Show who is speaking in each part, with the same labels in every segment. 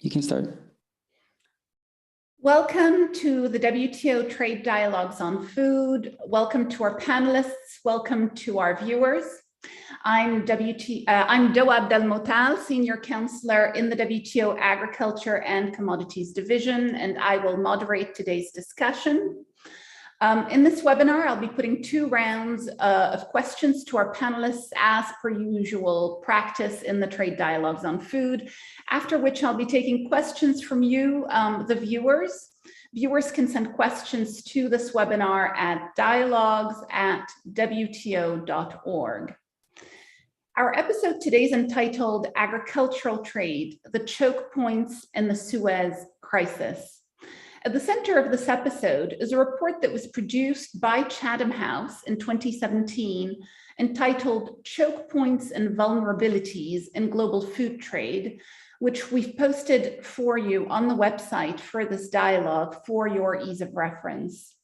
Speaker 1: You can start.
Speaker 2: Welcome to the WTO Trade Dialogues on Food. Welcome to our panelists. Welcome to our viewers. I'm Doa Abdelmotal, Senior Counselor in the WTO Agriculture and Commodities Division, and I will moderate today's discussion. In this webinar, I'll be putting two rounds of questions to our panelists as per usual practice in the Trade Dialogues on Food, after which I'll be taking questions from you, the viewers. Viewers can send questions to this webinar at dialogues@wto.org. Our episode today is entitled Agricultural Trade, the Choke Points and the Suez Crisis. At the center of this episode is a report that was produced by Chatham House in 2017 entitled Choke Points and Vulnerabilities in Global Food Trade, which we've posted for you on the website for this dialogue for your ease of reference.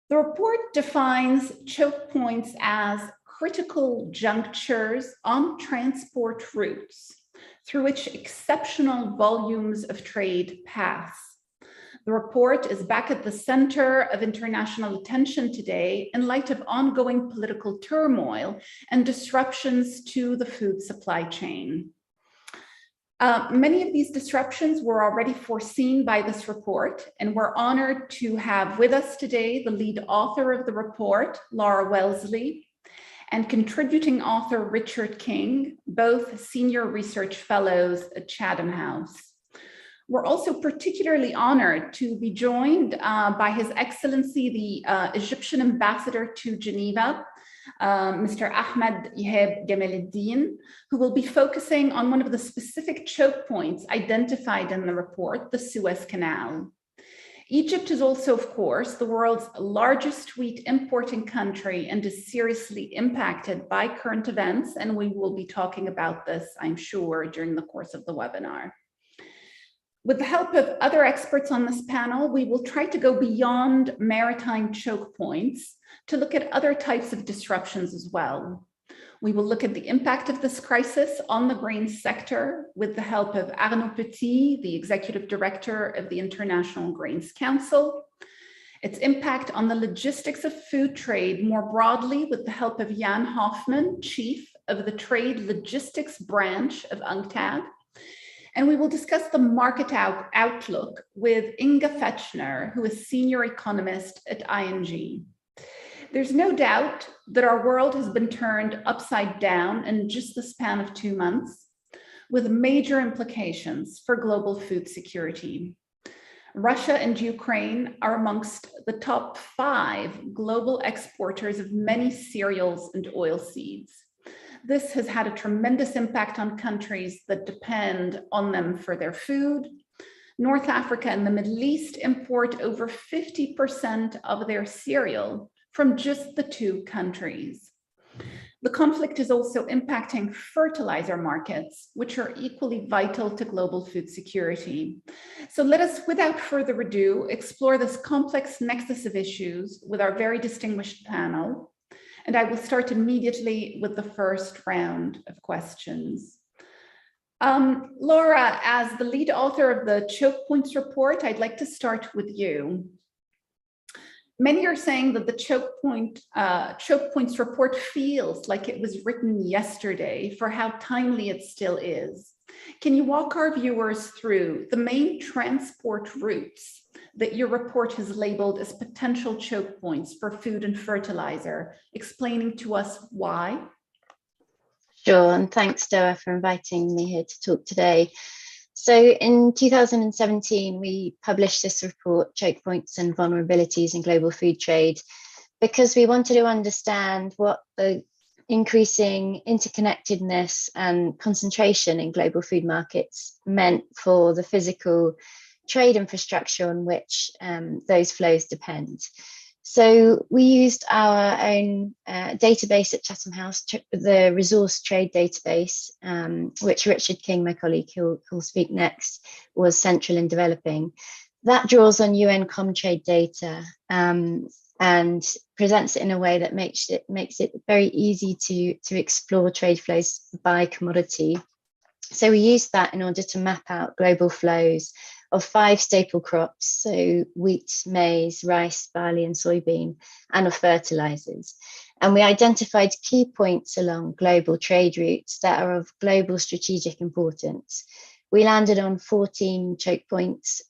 Speaker 2: The report defines choke points as critical junctures on transport routes through which exceptional volumes of trade pass. The report is back at the center of international attention today in light of ongoing political turmoil and disruptions to the food supply chain. Many of these disruptions were already foreseen by this report, and we're honored to have with us today the lead author of the report, Laura Wellesley, and contributing author Richard King, both senior research fellows at Chatham House. We're also particularly honored to be joined by His Excellency, the Egyptian Ambassador to Geneva, Mr. Ahmed Ihab Gamaleddin, who will be focusing on one of the specific choke points identified in the report, the Suez Canal. Egypt is also, of course, the world's largest wheat importing country and is seriously impacted by current events, and we will be talking about this, I'm sure, during the course of the webinar. With the help of other experts on this panel, we will try to go beyond maritime choke points to look at other types of disruptions as well. We will look at the impact of this crisis on the grain sector with the help of Arnaud Petit, the Executive Director of the International Grains Council, its impact on the logistics of food trade more broadly with the help of Jan Hoffman, Chief of the Trade Logistics Branch of UNCTAD, and we will discuss the market outlook with Inga Fechner, who is senior economist at ING. There's no doubt that our world has been turned upside down in just the span of 2 months, with major implications for global food security. Russia and Ukraine are amongst the top 5 global exporters of many cereals and oilseeds. This has had a tremendous impact on countries that depend on them for their food. North Africa and the Middle East import over 50% of their cereal from just the 2 countries. The conflict is also impacting fertilizer markets, which are equally vital to global food security. So let us, without further ado, explore this complex nexus of issues with our very distinguished panel. And I will start immediately with the first round of questions. Laura, as the lead author of the Choke Points report, I'd like to start with you. Many are saying that the Choke Points report feels like it was written yesterday for how timely it still is. Can you walk our viewers through the main transport routes that your report has labeled as potential choke points for food and fertilizer, explaining to us why?
Speaker 3: Sure, and thanks, Doa, for inviting me here to talk today. So in 2017, we published this report, Choke Points and Vulnerabilities in Global Food Trade, because we wanted to understand what the increasing interconnectedness and concentration in global food markets meant for the physical trade infrastructure on which those flows depend. So we used our own database at Chatham House, the resource trade database, which Richard King, my colleague who'll speak next, was central in developing. That draws on UN Comtrade data and presents it in a way that makes it very easy to explore trade flows by commodity So we used that in order to map out global flows of 5 staple crops, so wheat, maize, rice, barley, and soybean, and of fertilizers. And we identified key points along global trade routes that are of global strategic importance. We landed on 14 choke points.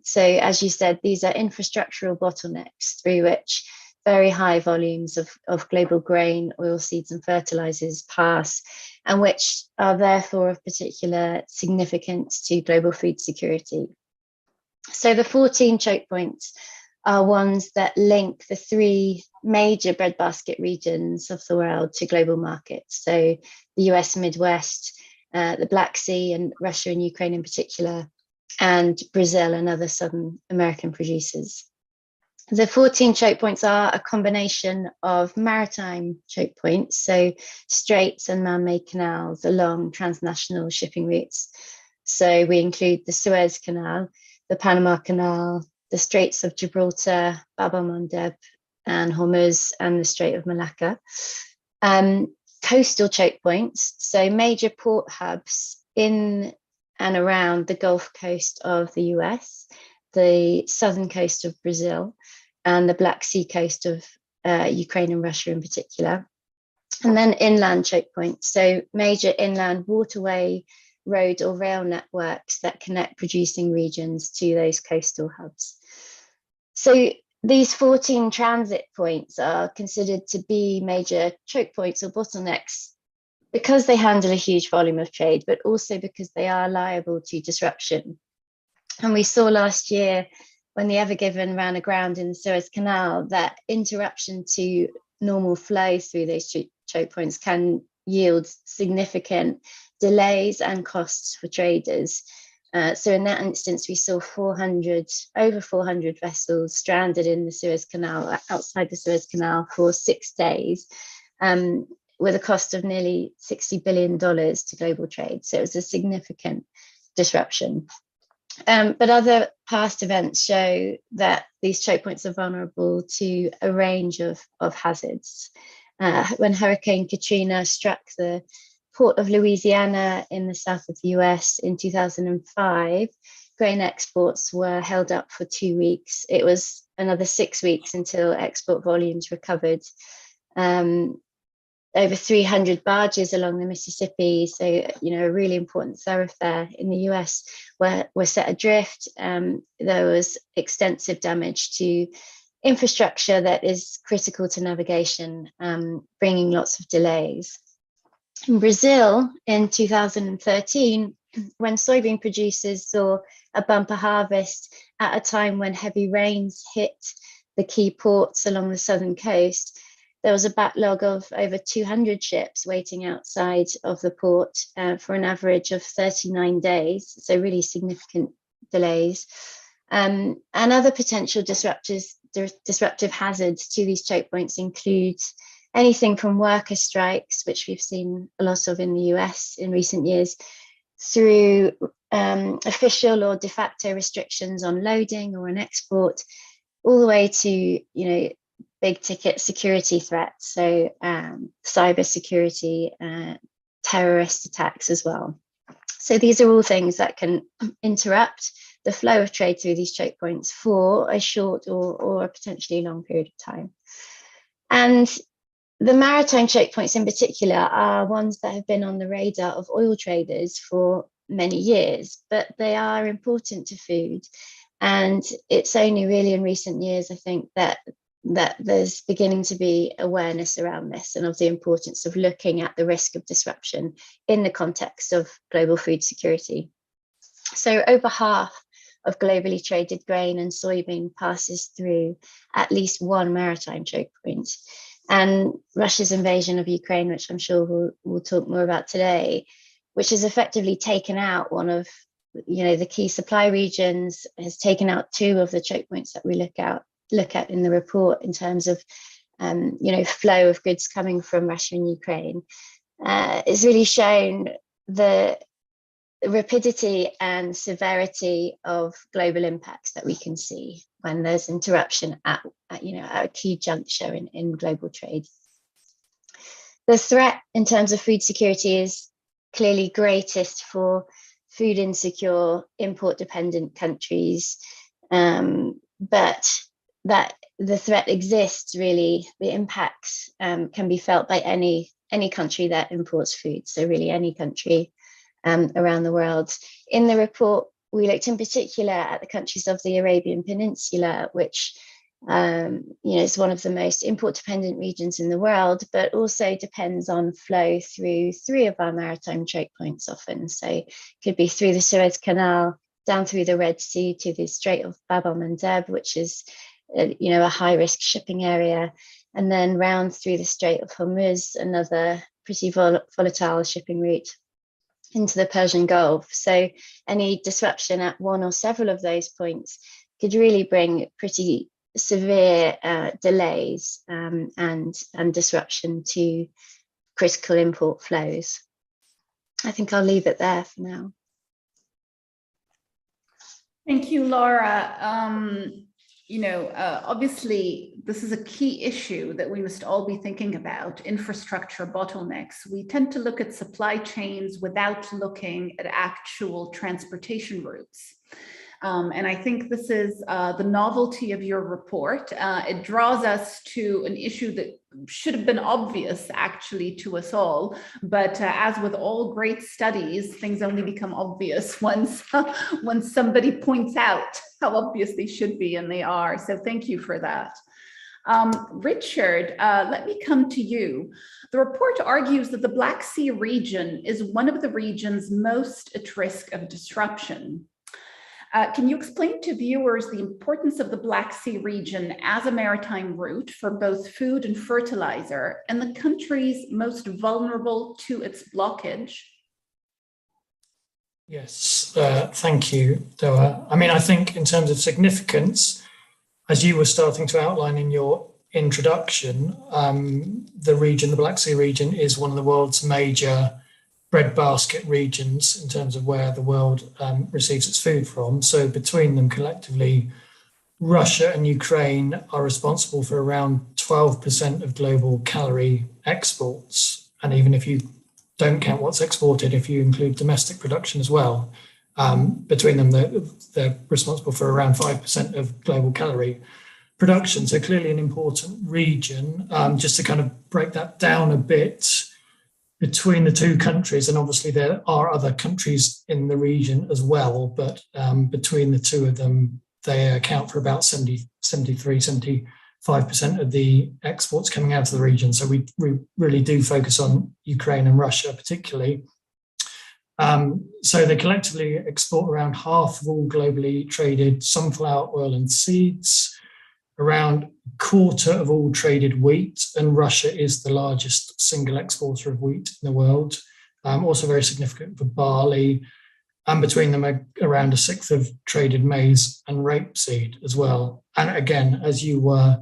Speaker 3: So as you said, these are infrastructural bottlenecks through which very high volumes of global grain, oilseeds, and fertilizers pass, and which are therefore of particular significance to global food security. So the 14 choke points are ones that link the 3 major breadbasket regions of the world to global markets. So the US Midwest, the Black Sea, and Russia and Ukraine in particular, and Brazil and other Southern American producers. The 14 choke points are a combination of maritime choke points, so straits and man-made canals along transnational shipping routes. So we include the Suez Canal, the Panama Canal, the Straits of Gibraltar, Bab el-Mandeb, and Hormuz, and the Strait of Malacca. Coastal choke points, so major port hubs in and around the Gulf Coast of the US, the southern coast of Brazil, and the Black Sea coast of Ukraine and Russia in particular. And then inland choke points, so major inland waterway, road or rail networks that connect producing regions to those coastal hubs. So these 14 transit points are considered to be major choke points or bottlenecks because they handle a huge volume of trade, but also because they are liable to disruption. And we saw last year when the Ever Given ran aground in the Suez Canal that interruption to normal flow through those choke points can yield significant delays and costs for traders. So in that instance, we saw over 400 vessels stranded in the Suez Canal, outside the Suez Canal for 6 days, with a cost of nearly $60 billion to global trade. So it was a significant disruption. But other past events show that these choke points are vulnerable to a range of hazards. When Hurricane Katrina struck the port of Louisiana in the south of the US in 2005, grain exports were held up for 2 weeks. It was another 6 weeks until export volumes recovered. Over 300 barges along the Mississippi, so a really important thoroughfare in the US, were set adrift. There was extensive damage to infrastructure that is critical to navigation, bringing lots of delays. In Brazil in 2013, when soybean producers saw a bumper harvest at a time when heavy rains hit the key ports along the southern coast, there was a backlog of over 200 ships waiting outside of the port for an average of 39 days, so really significant delays. And other potential disruptive hazards to these choke points include anything from worker strikes, which we've seen a lot of in the US in recent years, through official or de facto restrictions on loading or on export, all the way to big ticket security threats, so cyber security, terrorist attacks as well. So these are all things that can interrupt the flow of trade through these choke points for a short or a potentially long period of time. And the maritime choke points in particular are ones that have been on the radar of oil traders for many years, but they are important to food. And it's only really in recent years, I think, that there's beginning to be awareness around this and of the importance of looking at the risk of disruption in the context of global food security. So over half of globally traded grain and soybean passes through at least one maritime choke point. And Russia's invasion of Ukraine, which I'm sure we'll talk more about today, which has effectively taken out one of the key supply regions, has taken out 2 of the choke points that we look at in the report in terms of flow of goods coming from Russia and Ukraine. It's really shown the rapidity and severity of global impacts that we can see when there's interruption at a key juncture in global trade. The threat in terms of food security is clearly greatest for food insecure, import dependent countries. But that the threat exists, really, the impacts can be felt by any country that imports food. So really any country around the world. In the report, we looked in particular at the countries of the Arabian Peninsula, which is one of the most import-dependent regions in the world, but also depends on flow through 3 of our maritime choke points often. So it could be through the Suez Canal, down through the Red Sea to the Strait of Bab el-Mandeb, which is a high-risk shipping area, and then round through the Strait of Hormuz, another pretty volatile shipping route, into the Persian Gulf. So any disruption at one or several of those points could really bring pretty severe delays and disruption to critical import flows. I think I'll leave it there for now.
Speaker 2: Thank you, Laura. Obviously, this is a key issue that we must all be thinking about, infrastructure bottlenecks. We tend to look at supply chains without looking at actual transportation routes. And I think this is the novelty of your report. It draws us to an issue that should have been obvious actually to us all, but as with all great studies, things only become obvious once somebody points out how obvious they should be, and they are. So thank you for that. Richard, let me come to you. The report argues that the Black Sea region is one of the regions most at risk of disruption. Can you explain to viewers the importance of the Black Sea region as a maritime route for both food and fertilizer, and the countries most vulnerable to its blockage?
Speaker 1: Yes, thank you, Doa. I mean, I think in terms of significance, as you were starting to outline in your introduction, the Black Sea region is one of the world's major breadbasket regions in terms of where the world receives its food from. So between them collectively, Russia and Ukraine are responsible for around 12% of global calorie exports. And even if you don't count what's exported, if you include domestic production as well, between them, they're responsible for around 5% of global calorie production. So clearly an important region. Just to kind of break that down a bit, between the two countries, and obviously there are other countries in the region as well, but between the two of them, they account for about 75% of the exports coming out of the region. So we really do focus on Ukraine and Russia particularly. So they collectively export around half of all globally traded sunflower oil and seeds, around a quarter of all traded wheat, and Russia is the largest single exporter of wheat in the world. Also very significant for barley, and between them around a sixth of traded maize and rapeseed as well. And again, as you were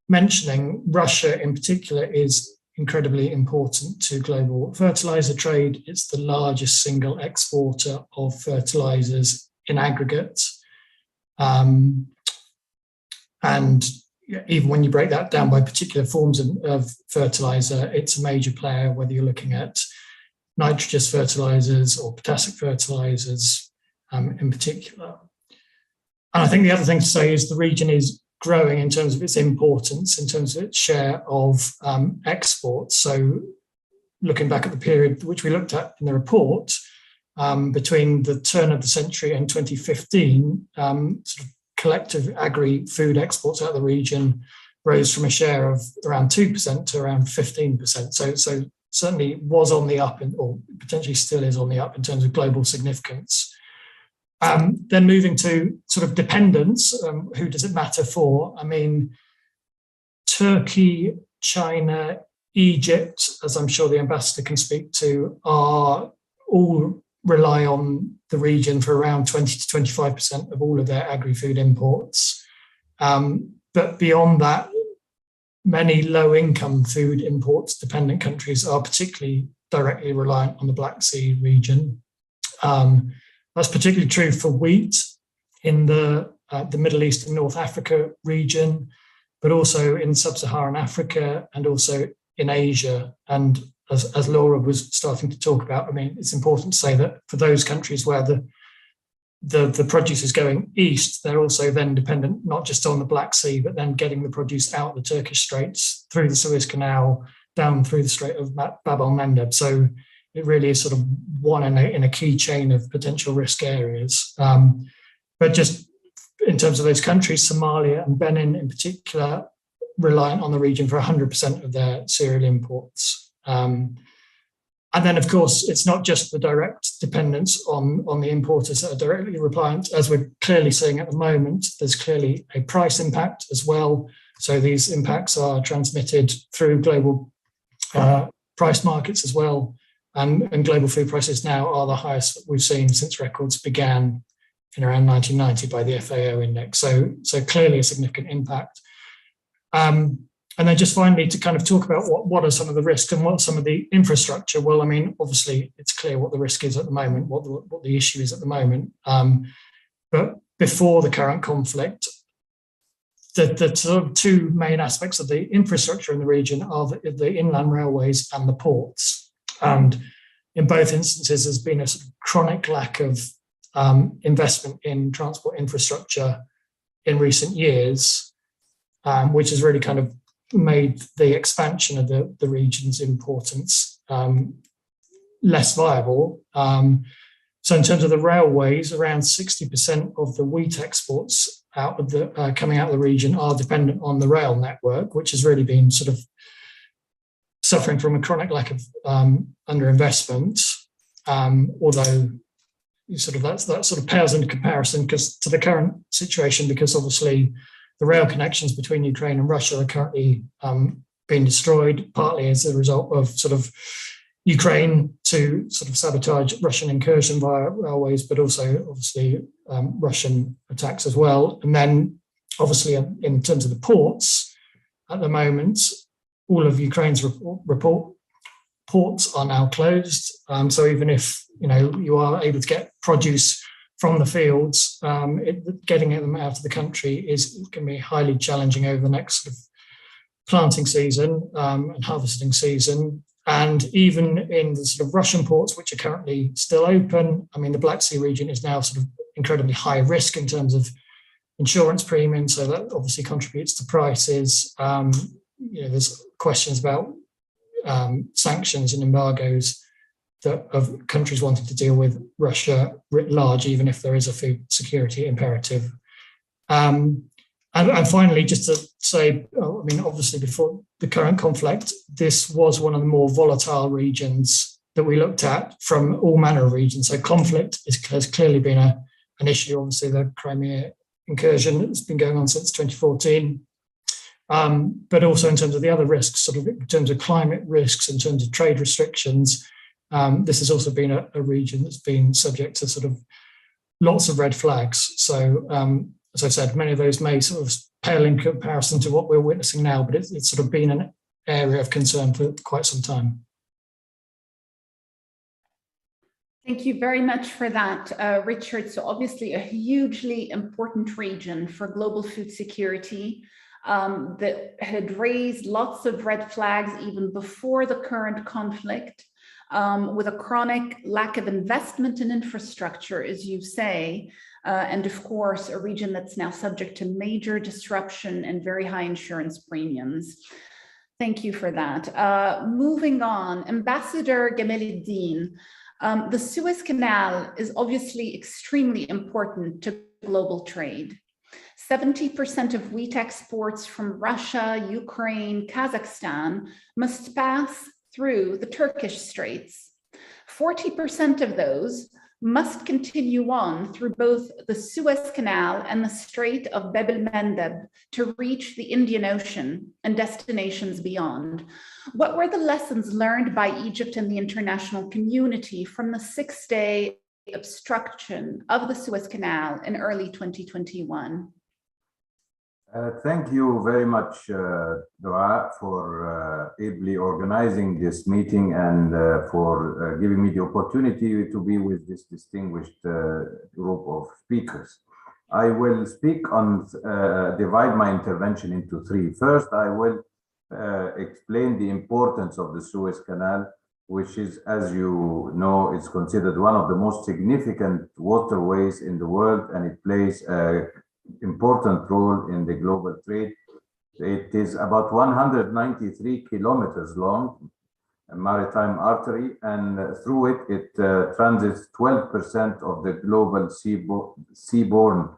Speaker 1: mentioning, Russia in particular is incredibly important to global fertilizer trade. It's the largest single exporter of fertilizers in aggregate. And even when you break that down by particular forms of fertilizer, it's a major player, whether you're looking at nitrogenous fertilizers or potassic fertilizers in particular. And I think the other thing to say is the region is growing in terms of its importance, in terms of its share of exports. So looking back at the period which we looked at in the report, between the turn of the century and 2015, sort of collective agri-food exports out of the region rose from a share of around 2% to around 15%. So certainly was on the up, or potentially still is on the up in terms of global significance. Then moving to sort of dependence, who does it matter for? I mean, Turkey, China, Egypt, as I'm sure the ambassador can speak to, are all rely on the region for around 20 to 25% of all of their agri-food imports. But beyond that, many low-income food imports dependent countries are particularly directly reliant on the Black Sea region. That's particularly true for wheat in the Middle East and North Africa region, but also in sub-Saharan Africa and also in Asia. And as Laura was starting to talk about, I mean, it's important to say that for those countries where the produce is going east, they're also then dependent not just on the Black Sea, but then getting the produce out the Turkish Straits, through the Suez Canal, down through the Strait of Bab el-Mandeb. So it really is sort of one in a key chain of potential risk areas. But just in terms of those countries, Somalia and Benin in particular, reliant on the region for 100% of their cereal imports. And then, of course, it's not just the direct dependence on the importers that are directly reliant, as we're clearly seeing at the moment. There's clearly a price impact as well. So these impacts are transmitted through global price markets as well. And global food prices now are the highest that we've seen since records began in around 1990 by the FAO index. So clearly a significant impact. And then just finally to kind of talk about what are some of the risks and what some of the infrastructure. Well, I mean, obviously it's clear what the risk is at the moment, what the issue is at the moment. But before the current conflict, the sort of two main aspects of the infrastructure in the region are the inland railways and the ports. And in both instances, there's been a sort of chronic lack of investment in transport infrastructure in recent years, which has really kind of made the expansion of the region's importance less viable. So in terms of the railways, around 60% of the wheat exports coming out of the region are dependent on the rail network, which has really been sort of suffering from a chronic lack of underinvestment. Although that sort of pales in comparison to the current situation, because obviously the rail connections between Ukraine and Russia are currently being destroyed, partly as a result of sort of Ukraine to sort of sabotage Russian incursion via railways, but also obviously Russian attacks as well. And then obviously in terms of the ports, at the moment, all of Ukraine's ports are now closed. So even if you are able to get produce from the fields, getting them out of the country is going to be highly challenging over the next sort of planting season and harvesting season. And even in the sort of Russian ports, which are currently still open, I mean, the Black Sea region is now sort of incredibly high risk in terms of insurance premiums, so that obviously contributes to prices. There's questions about sanctions and embargoes of countries wanting to deal with Russia writ large, even if there is a food security imperative. And finally, just to say, I mean, obviously before the current conflict, this was one of the more volatile regions that we looked at from all manner of regions. So conflict has clearly been an issue. Obviously, the Crimea incursion has been going on since 2014. But also in terms of the other risks, sort of in terms of climate risks, in terms of trade restrictions, this has also been a region that's been subject to sort of lots of red flags. So, as I said, many of those may sort of pale in comparison to what we're witnessing now, but it's sort of been an area of concern for quite some time.
Speaker 2: Thank you very much for that, Richard. So obviously a hugely important region for global food security that had raised lots of red flags even before the current conflict. With a chronic lack of investment in infrastructure, as you say, and of course, a region that's now subject to major disruption and very high insurance premiums. Thank you for that. Moving on, Ambassador Gemeleddin, the Suez Canal is obviously extremely important to global trade. 70% of wheat exports from Russia, Ukraine, Kazakhstan must pass through the Turkish Straits. 40% of those must continue on through both the Suez Canal and the Strait of Bab el-Mandeb to reach the Indian Ocean and destinations beyond. What were the lessons learned by Egypt and the international community from the 6-day obstruction of the Suez Canal in early 2021?
Speaker 4: Thank you very much, Dua, for ably organizing this meeting and for giving me the opportunity to be with this distinguished group of speakers. I will speak on, divide my intervention into three. First, I will explain the importance of the Suez Canal which is, as you know, is considered one of the most significant waterways in the world, and it plays an important role in the global trade. It is about 193 kilometers long, a maritime artery, and through it transits 12% of the global seaborne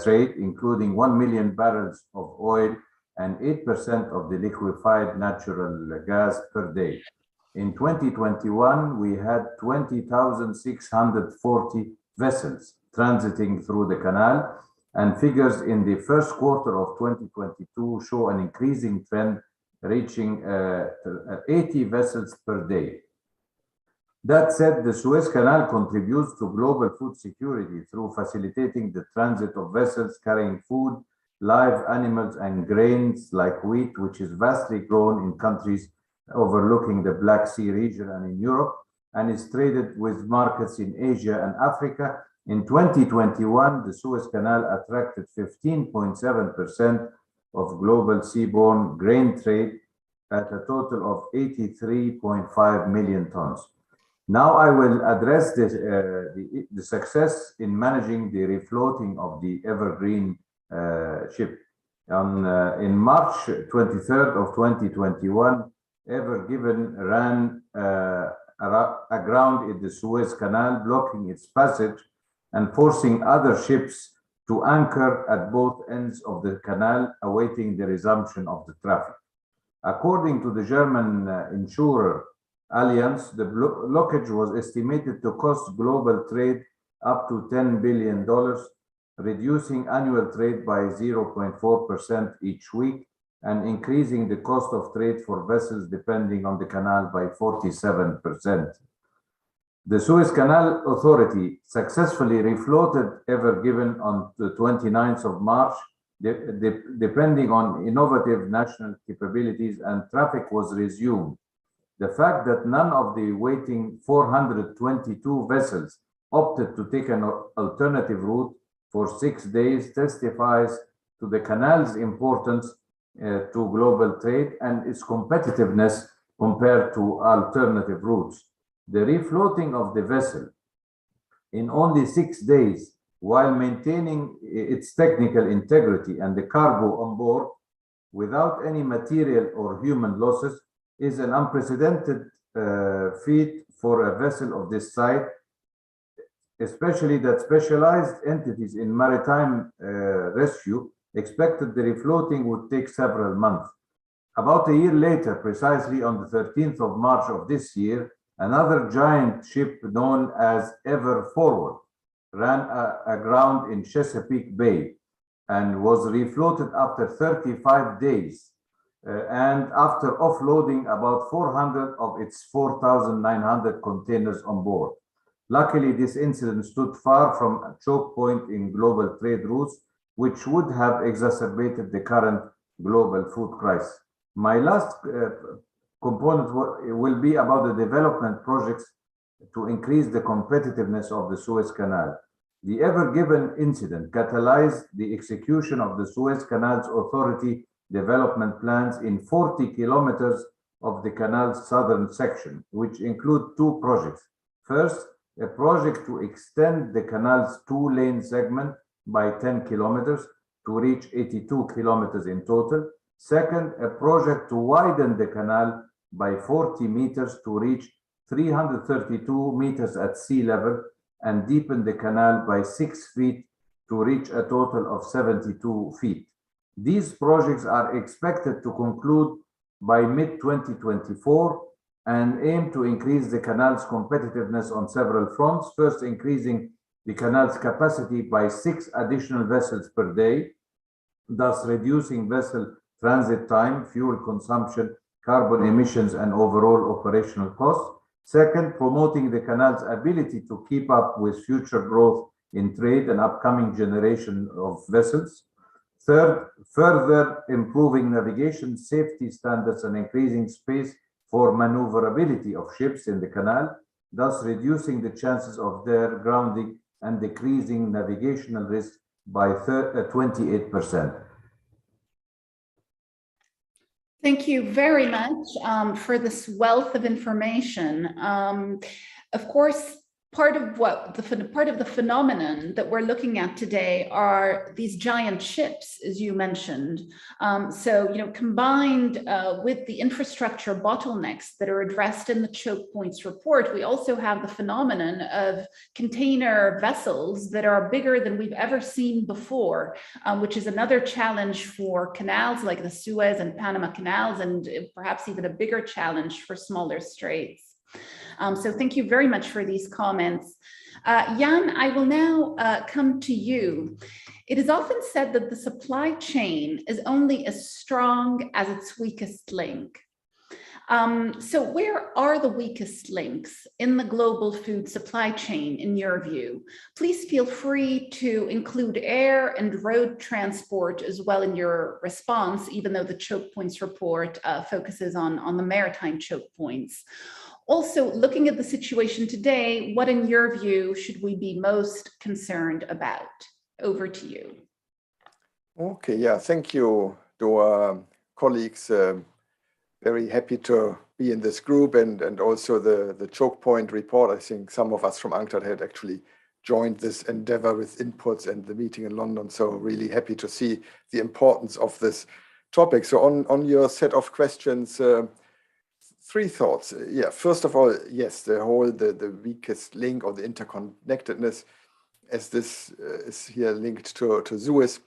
Speaker 4: trade, including 1 million barrels of oil and 8% of the liquefied natural gas per day. In 2021, we had 20,640 vessels transiting through the canal, and figures in the first quarter of 2022 show an increasing trend, reaching 80 vessels per day. That said, the Suez Canal contributes to global food security through facilitating the transit of vessels carrying food, live animals, and grains like wheat, which is vastly grown in countries overlooking the Black Sea region and in Europe, and is traded with markets in Asia and Africa. In 2021, the Suez Canal attracted 15.7% of global seaborne grain trade at a total of 83.5 million tons. Now I will address the success in managing the refloating of the evergreen ship. In March 23rd of 2021, Ever Given ran aground in the Suez Canal, blocking its passage and forcing other ships to anchor at both ends of the canal, awaiting the resumption of the traffic. According to the German insurer Allianz, the blockage was estimated to cost global trade up to $10 billion, reducing annual trade by 0.4% each week, and increasing the cost of trade for vessels depending on the canal by 47%. The Suez Canal Authority successfully refloated Ever Given on the 29th of March, depending on innovative national capabilities, and traffic was resumed. The fact that none of the waiting 422 vessels opted to take an alternative route for 6 days testifies to the canal's importance to global trade and its competitiveness compared to alternative routes. The refloating of the vessel in only 6 days, while maintaining its technical integrity and the cargo on board without any material or human losses, is an unprecedented feat for a vessel of this size, especially that specialized entities in maritime rescue expected the refloating would take several months. About a year later, precisely on the 13th of March of this year, another giant ship known as Ever Forward ran aground in Chesapeake Bay and was refloated after 35 days and after offloading about 400 of its 4,900 containers on board. Luckily, this incident stood far from a choke point in global trade routes, which would have exacerbated the current global food crisis. My last component will be about the development projects to increase the competitiveness of the Suez Canal. The Ever Given incident catalyzed the execution of the Suez Canal's authority development plans in 40 kilometers of the canal's southern section, which include 2 projects. First, a project to extend the canal's 2-lane segment by 10 kilometers to reach 82 kilometers in total. Second, a project to widen the canal by 40 meters to reach 332 meters at sea level and deepen the canal by 6 feet to reach a total of 72 feet. These projects are expected to conclude by mid-2024 and aim to increase the canal's competitiveness on several fronts. First, increasing the canal's capacity by 6 additional vessels per day, thus reducing vessel transit time, fuel consumption, carbon emissions, and overall operational costs. Second, promoting the canal's ability to keep up with future growth in trade and upcoming generation of vessels. Third, further improving navigation safety standards and increasing space for maneuverability of ships in the canal, thus reducing the chances of their grounding and decreasing navigational risk by 28%.
Speaker 2: Thank you very much for this wealth of information. Of course, part of the phenomenon that we're looking at today are these giant ships, as you mentioned. So, combined with the infrastructure bottlenecks that are addressed in the Chokepoints report, we also have the phenomenon of container vessels that are bigger than we've ever seen before, which is another challenge for canals like the Suez and Panama canals, and perhaps even a bigger challenge for smaller straits. So thank you very much for these comments. Jan, I will now come to you. It is often said that the supply chain is only as strong as its weakest link. So where are the weakest links in the global food supply chain, in your view? Please feel free to include air and road transport as well in your response, even though the Chokepoints report focuses on the maritime chokepoints. Also, looking at the situation today, what in your view should we be most concerned about? Over to you.
Speaker 5: Okay, yeah, thank you, Doa. Colleagues, very happy to be in this group, and also the Chokepoint report. I think some of us from UNCTAD had actually joined this endeavor with inputs and the meeting in London. So really happy to see the importance of this topic. So on your set of questions, three thoughts. Yeah, first of all, yes, the weakest link or the interconnectedness, as this is here linked to Suez.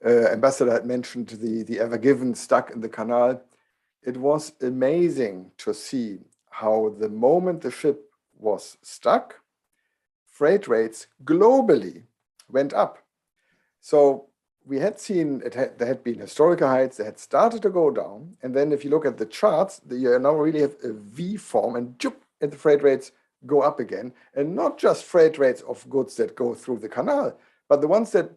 Speaker 5: Ambassador had mentioned the Ever Given stuck in the canal. It was amazing to see how the moment the ship was stuck, freight rates globally went up. So we had seen there had been historical heights, they had started to go down. And then if you look at the charts, you now really have a V form, and the freight rates go up again. And not just freight rates of goods that go through the canal, but the ones that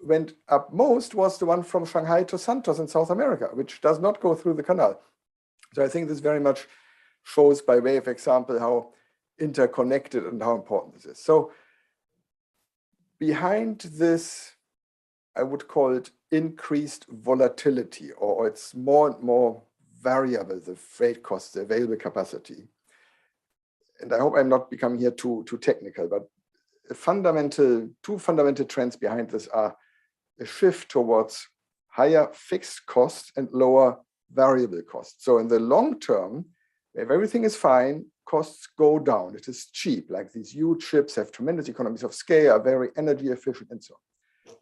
Speaker 5: went up most was the one from Shanghai to Santos in South America, which does not go through the canal. So I think this very much shows, by way of example, how interconnected and how important this is. So behind this, I would call it increased volatility, or it's more and more variable, the freight costs, the available capacity. And I hope I'm not becoming here too technical, but two fundamental trends behind this are a shift towards higher fixed costs and lower variable costs. So in the long term, if everything is fine, costs go down. It is cheap, like these huge ships have tremendous economies of scale, are very energy efficient and so on.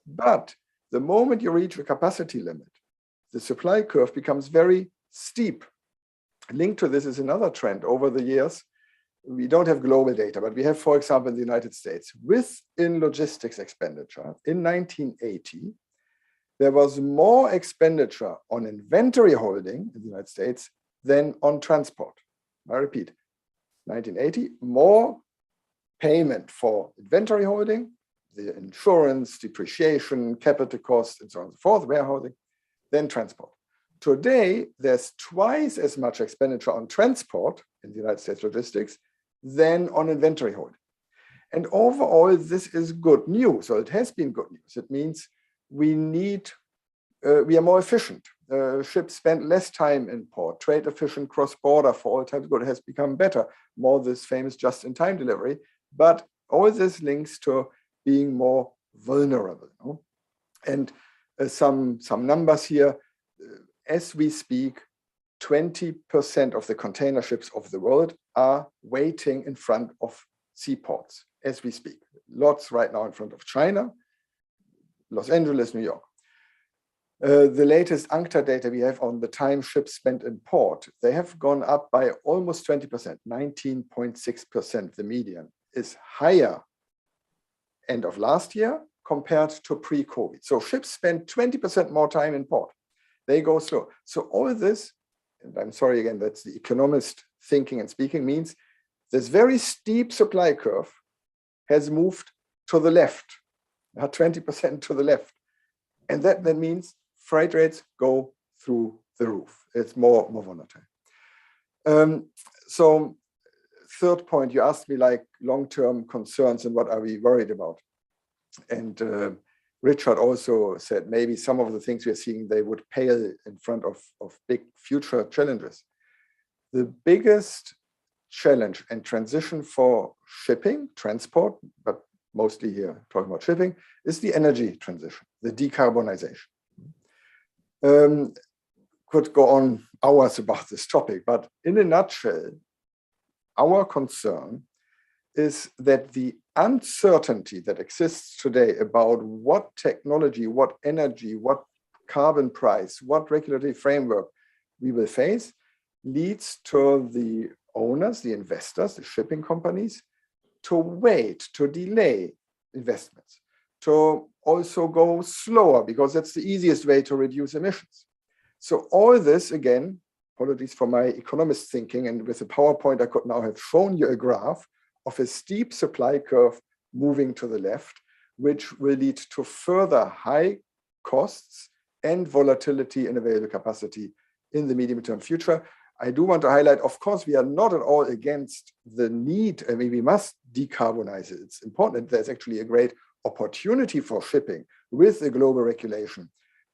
Speaker 5: But the moment you reach a capacity limit, the supply curve becomes very steep. Linked to this is another trend over the years. We don't have global data, but we have, for example, in the United States, within logistics expenditure, in 1980, there was more expenditure on inventory holding in the United States than on transport. I repeat, 1980, more payment for inventory holding, the insurance, depreciation, capital costs, and so on and so forth, warehousing, than transport. Today, there's twice as much expenditure on transport in the United States logistics than on inventory holding. And overall, this is good news. So it has been good news. It means we are more efficient. Ships spend less time in port. Trade efficient cross-border for all types of goods has become better. More this famous just-in-time delivery. But all this links to being more vulnerable. No? And some numbers here. As we speak, 20% of the container ships of the world are waiting in front of seaports as we speak. Lots right now in front of China, Los Angeles, New York. The latest UNCTAD data we have on the time ships spent in port, they have gone up by almost 20%, 19.6%. The median is higher end of last year compared to pre-COVID. So ships spend 20% more time in port. They go slow. So all this, and I'm sorry again, that's the economist thinking and speaking, means this very steep supply curve has moved to the left, 20% to the left. And that means freight rates go through the roof. It's more volatile. So third point, you asked me like long-term concerns and what are we worried about? And Richard also said maybe some of the things we are seeing, they would pale in front of big future challenges. The biggest challenge and transition for shipping, transport, but mostly here talking about shipping, is the energy transition, the decarbonization. Could go on hours about this topic, but in a nutshell, our concern is that the uncertainty that exists today about what technology, what energy, what carbon price, what regulatory framework we will face leads to the owners, the investors, the shipping companies, to wait, to delay investments, to also go slower, because that's the easiest way to reduce emissions. So all this, again, apologies for my economist thinking, and with the PowerPoint, I could now have shown you a graph of a steep supply curve moving to the left, which will lead to further high costs and volatility in available capacity in the medium-term future. I do want to highlight, of course, we are not at all against the need. I mean, we must decarbonize it. It's important. There's actually a great opportunity for shipping with the global regulation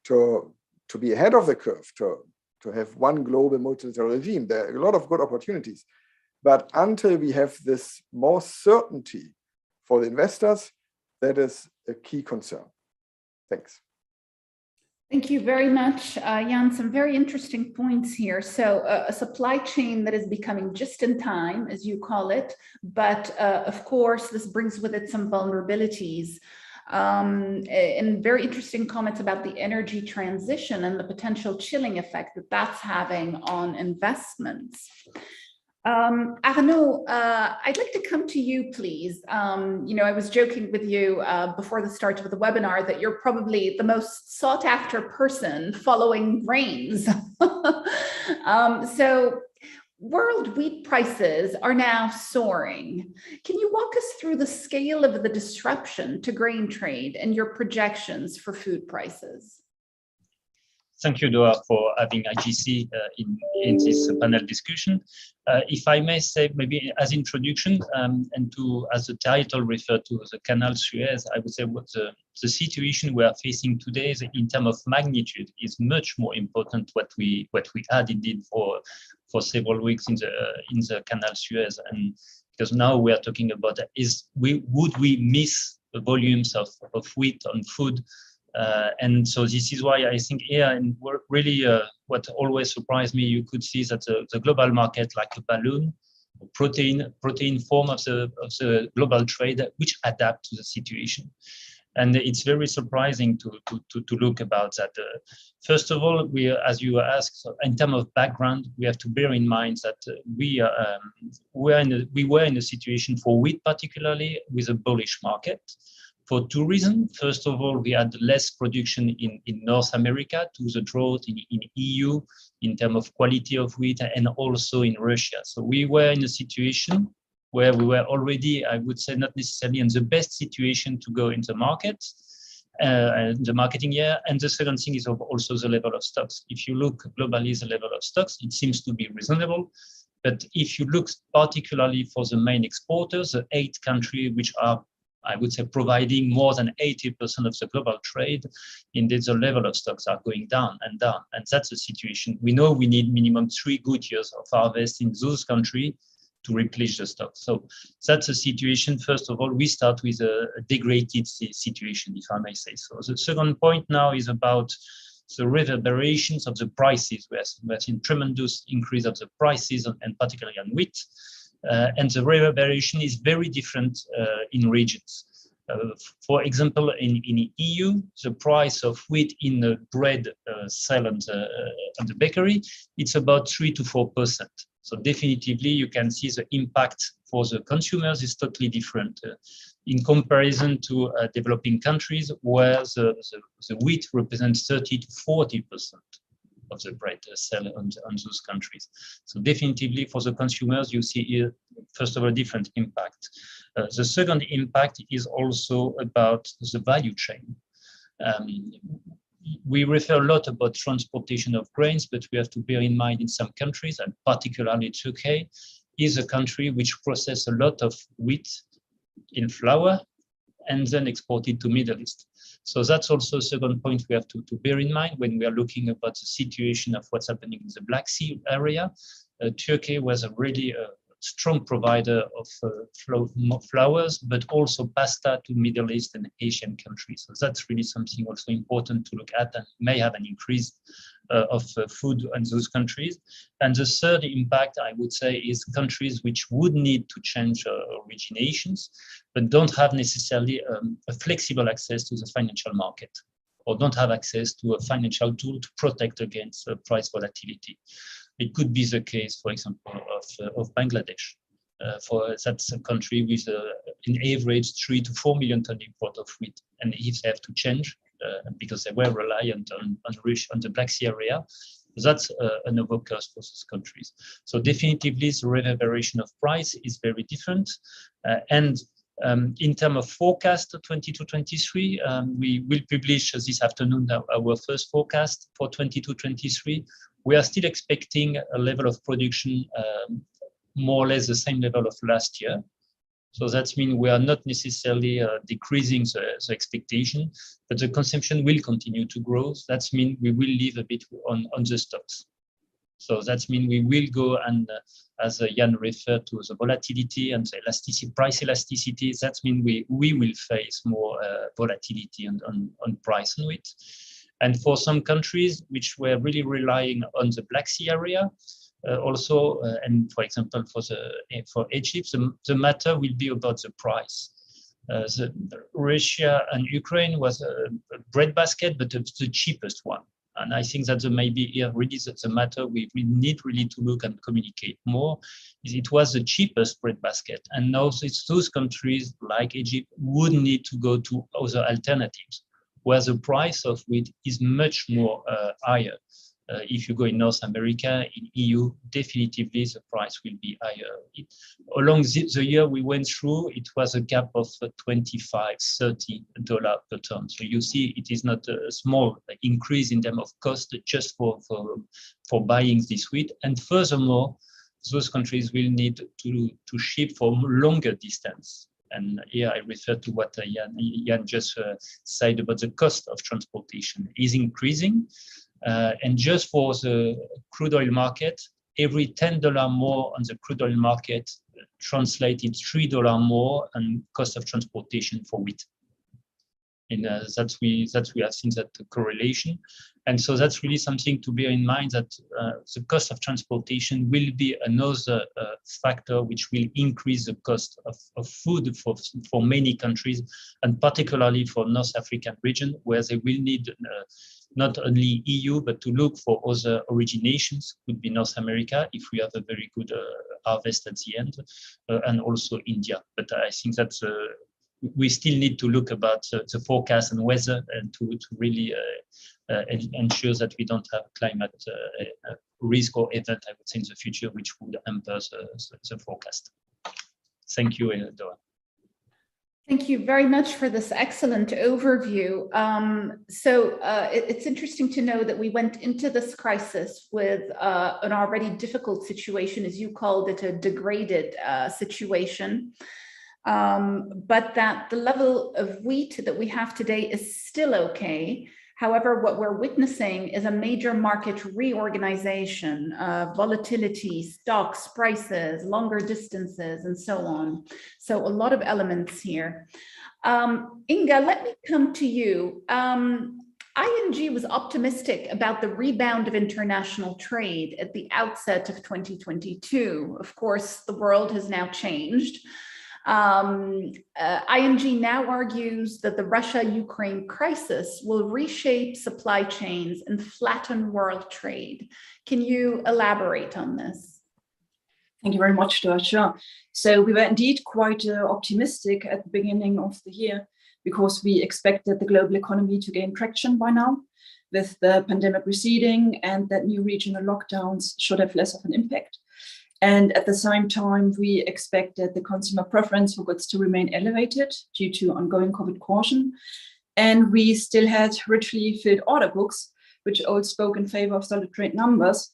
Speaker 5: to be ahead of the curve, to have one global multilateral regime. There are a lot of good opportunities. But until we have this more certainty for the investors, that is a key concern. Thanks.
Speaker 2: Thank you very much, Jan. Some very interesting points here. So a supply chain that is becoming just in time, as you call it, but of course, this brings with it some vulnerabilities. And very interesting comments about the energy transition and the potential chilling effect that that's having on investments. Arnaud, I'd like to come to you, please. I was joking with you before the start of the webinar that you're probably the most sought after person following grains. So world wheat prices are now soaring. Can you walk us through the scale of the disruption to grain trade and your projections for food prices?
Speaker 6: Thank you, Doha, for having IGC in this panel discussion. If I may say, maybe as introduction, and as the title referred to the Canal Suez, I would say what the situation we are facing today is, in terms of magnitude, is much more important what we had indeed for several weeks in the Canal Suez, and because now we are talking about would we miss the volumes of wheat on food. And so this is why I think here, and really what always surprised me, you could see that the global market, like a balloon, protein form of the global trade, which adapt to the situation. And it's very surprising to look about that. First of all, as you asked, so in terms of background, we have to bear in mind that we were in a situation for wheat, particularly with a bullish market. For two reasons. First of all, we had less production in North America to the drought in EU in terms of quality of wheat, and also in Russia. So we were in a situation where we were already, I would say, not necessarily in the best situation to go into the market, the marketing year. And the second thing is also the level of stocks. If you look globally, the level of stocks, it seems to be reasonable. But if you look particularly for the main exporters, the 8 countries which are, I would say, providing more than 80% of the global trade, indeed the level of stocks are going down and down. And that's the situation. We know we need minimum 3 good years of harvest in those countries to replenish the stock. So that's the situation. First of all, we start with a degraded situation, if I may say so. The second point now is about the reverberations of the prices. We're seeing tremendous increase of the prices, and particularly on wheat. And the reverberation is very different in regions. For example, in EU, the price of wheat in the bread sell on the bakery, it's about 3 to 4%. So definitively, you can see the impact for the consumers is totally different in comparison to developing countries where the wheat represents 30 to 40% of the bread sell on those countries. So definitively for the consumers, you see here, first of all, different impact. The second impact is also about the value chain. We refer a lot about transportation of grains, but we have to bear in mind in some countries, and particularly Turkey, is a country which processes a lot of wheat in flour and then exported to Middle East. So that's also a second point we have to bear in mind when we are looking about the situation of what's happening in the Black Sea area. Turkey was a really strong provider of flours, but also pasta to Middle East and Asian countries. So that's really something also important to look at, and may have an increase of food in those countries. And the third impact, I would say, is countries which would need to change originations, but don't have necessarily a flexible access to the financial market, or don't have access to a financial tool to protect against price volatility. It could be the case, for example, of Bangladesh. That's a country with an average 3 to 4 million ton import of wheat. And if they have to change, because they were reliant on the Black Sea area, that's another cost for those countries. So definitively, the reverberation of price is very different. In terms of forecast 22-23, we will publish this afternoon our first forecast for 22-23. We are still expecting a level of production more or less the same level of last year. So that means we are not necessarily decreasing the expectation, but the consumption will continue to grow. That means we will leave a bit on the stocks. So that means we will go and, as Jan referred to, the volatility and the price elasticity. That means we will face more volatility on price on wheat. And for some countries which were really relying on the Black Sea area, and for example, for Egypt, the matter will be about the price. Russia and Ukraine was a breadbasket, but the cheapest one. And I think that maybe here really that's a matter we need really to look and communicate more. It was the cheapest breadbasket, and now it's those countries like Egypt would need to go to other alternatives, where the price of wheat is much more higher. If you go in North America, in EU, definitively the price will be higher. Along the year we went through, it was a gap of $25–30 per ton. So you see, it is not a small increase in terms of cost just for buying this wheat. And furthermore, those countries will need to ship for longer distance. And here I refer to what Jan just said about the cost of transportation is increasing. And just for the crude oil market, every $10 more on the crude oil market translated $3 more on cost of transportation for wheat. And that we have seen that correlation. And so that's really something to bear in mind, that the cost of transportation will be another factor which will increase the cost of food for many countries, and particularly for North African region, where they will need not only EU, but to look for other originations, could be North America, if we have a very good harvest at the end, and also India. But I think that's we still need to look about the forecast and weather, and to really ensure that we don't have climate risk or event, I would say, in the future, which would hamper the forecast. Thank you, Doa.
Speaker 2: Thank you very much for this excellent overview. It's interesting to know that we went into this crisis with an already difficult situation, as you called it, a degraded situation. But that the level of wheat that we have today is still okay. However, what we're witnessing is a major market reorganization, volatility, stocks, prices, longer distances, and so on. So a lot of elements here. Inga, let me come to you. ING was optimistic about the rebound of international trade at the outset of 2022. Of course, the world has now changed. ING now argues that the Russia-Ukraine crisis will reshape supply chains and flatten world trade. Can you elaborate on this?
Speaker 7: Thank you very much, Doa. So we were indeed quite optimistic at the beginning of the year, because we expected the global economy to gain traction by now, with the pandemic receding, and that new regional lockdowns should have less of an impact. And at the same time, we expected the consumer preference for goods to remain elevated due to ongoing COVID caution. And we still had richly filled order books, which all spoke in favor of solid trade numbers.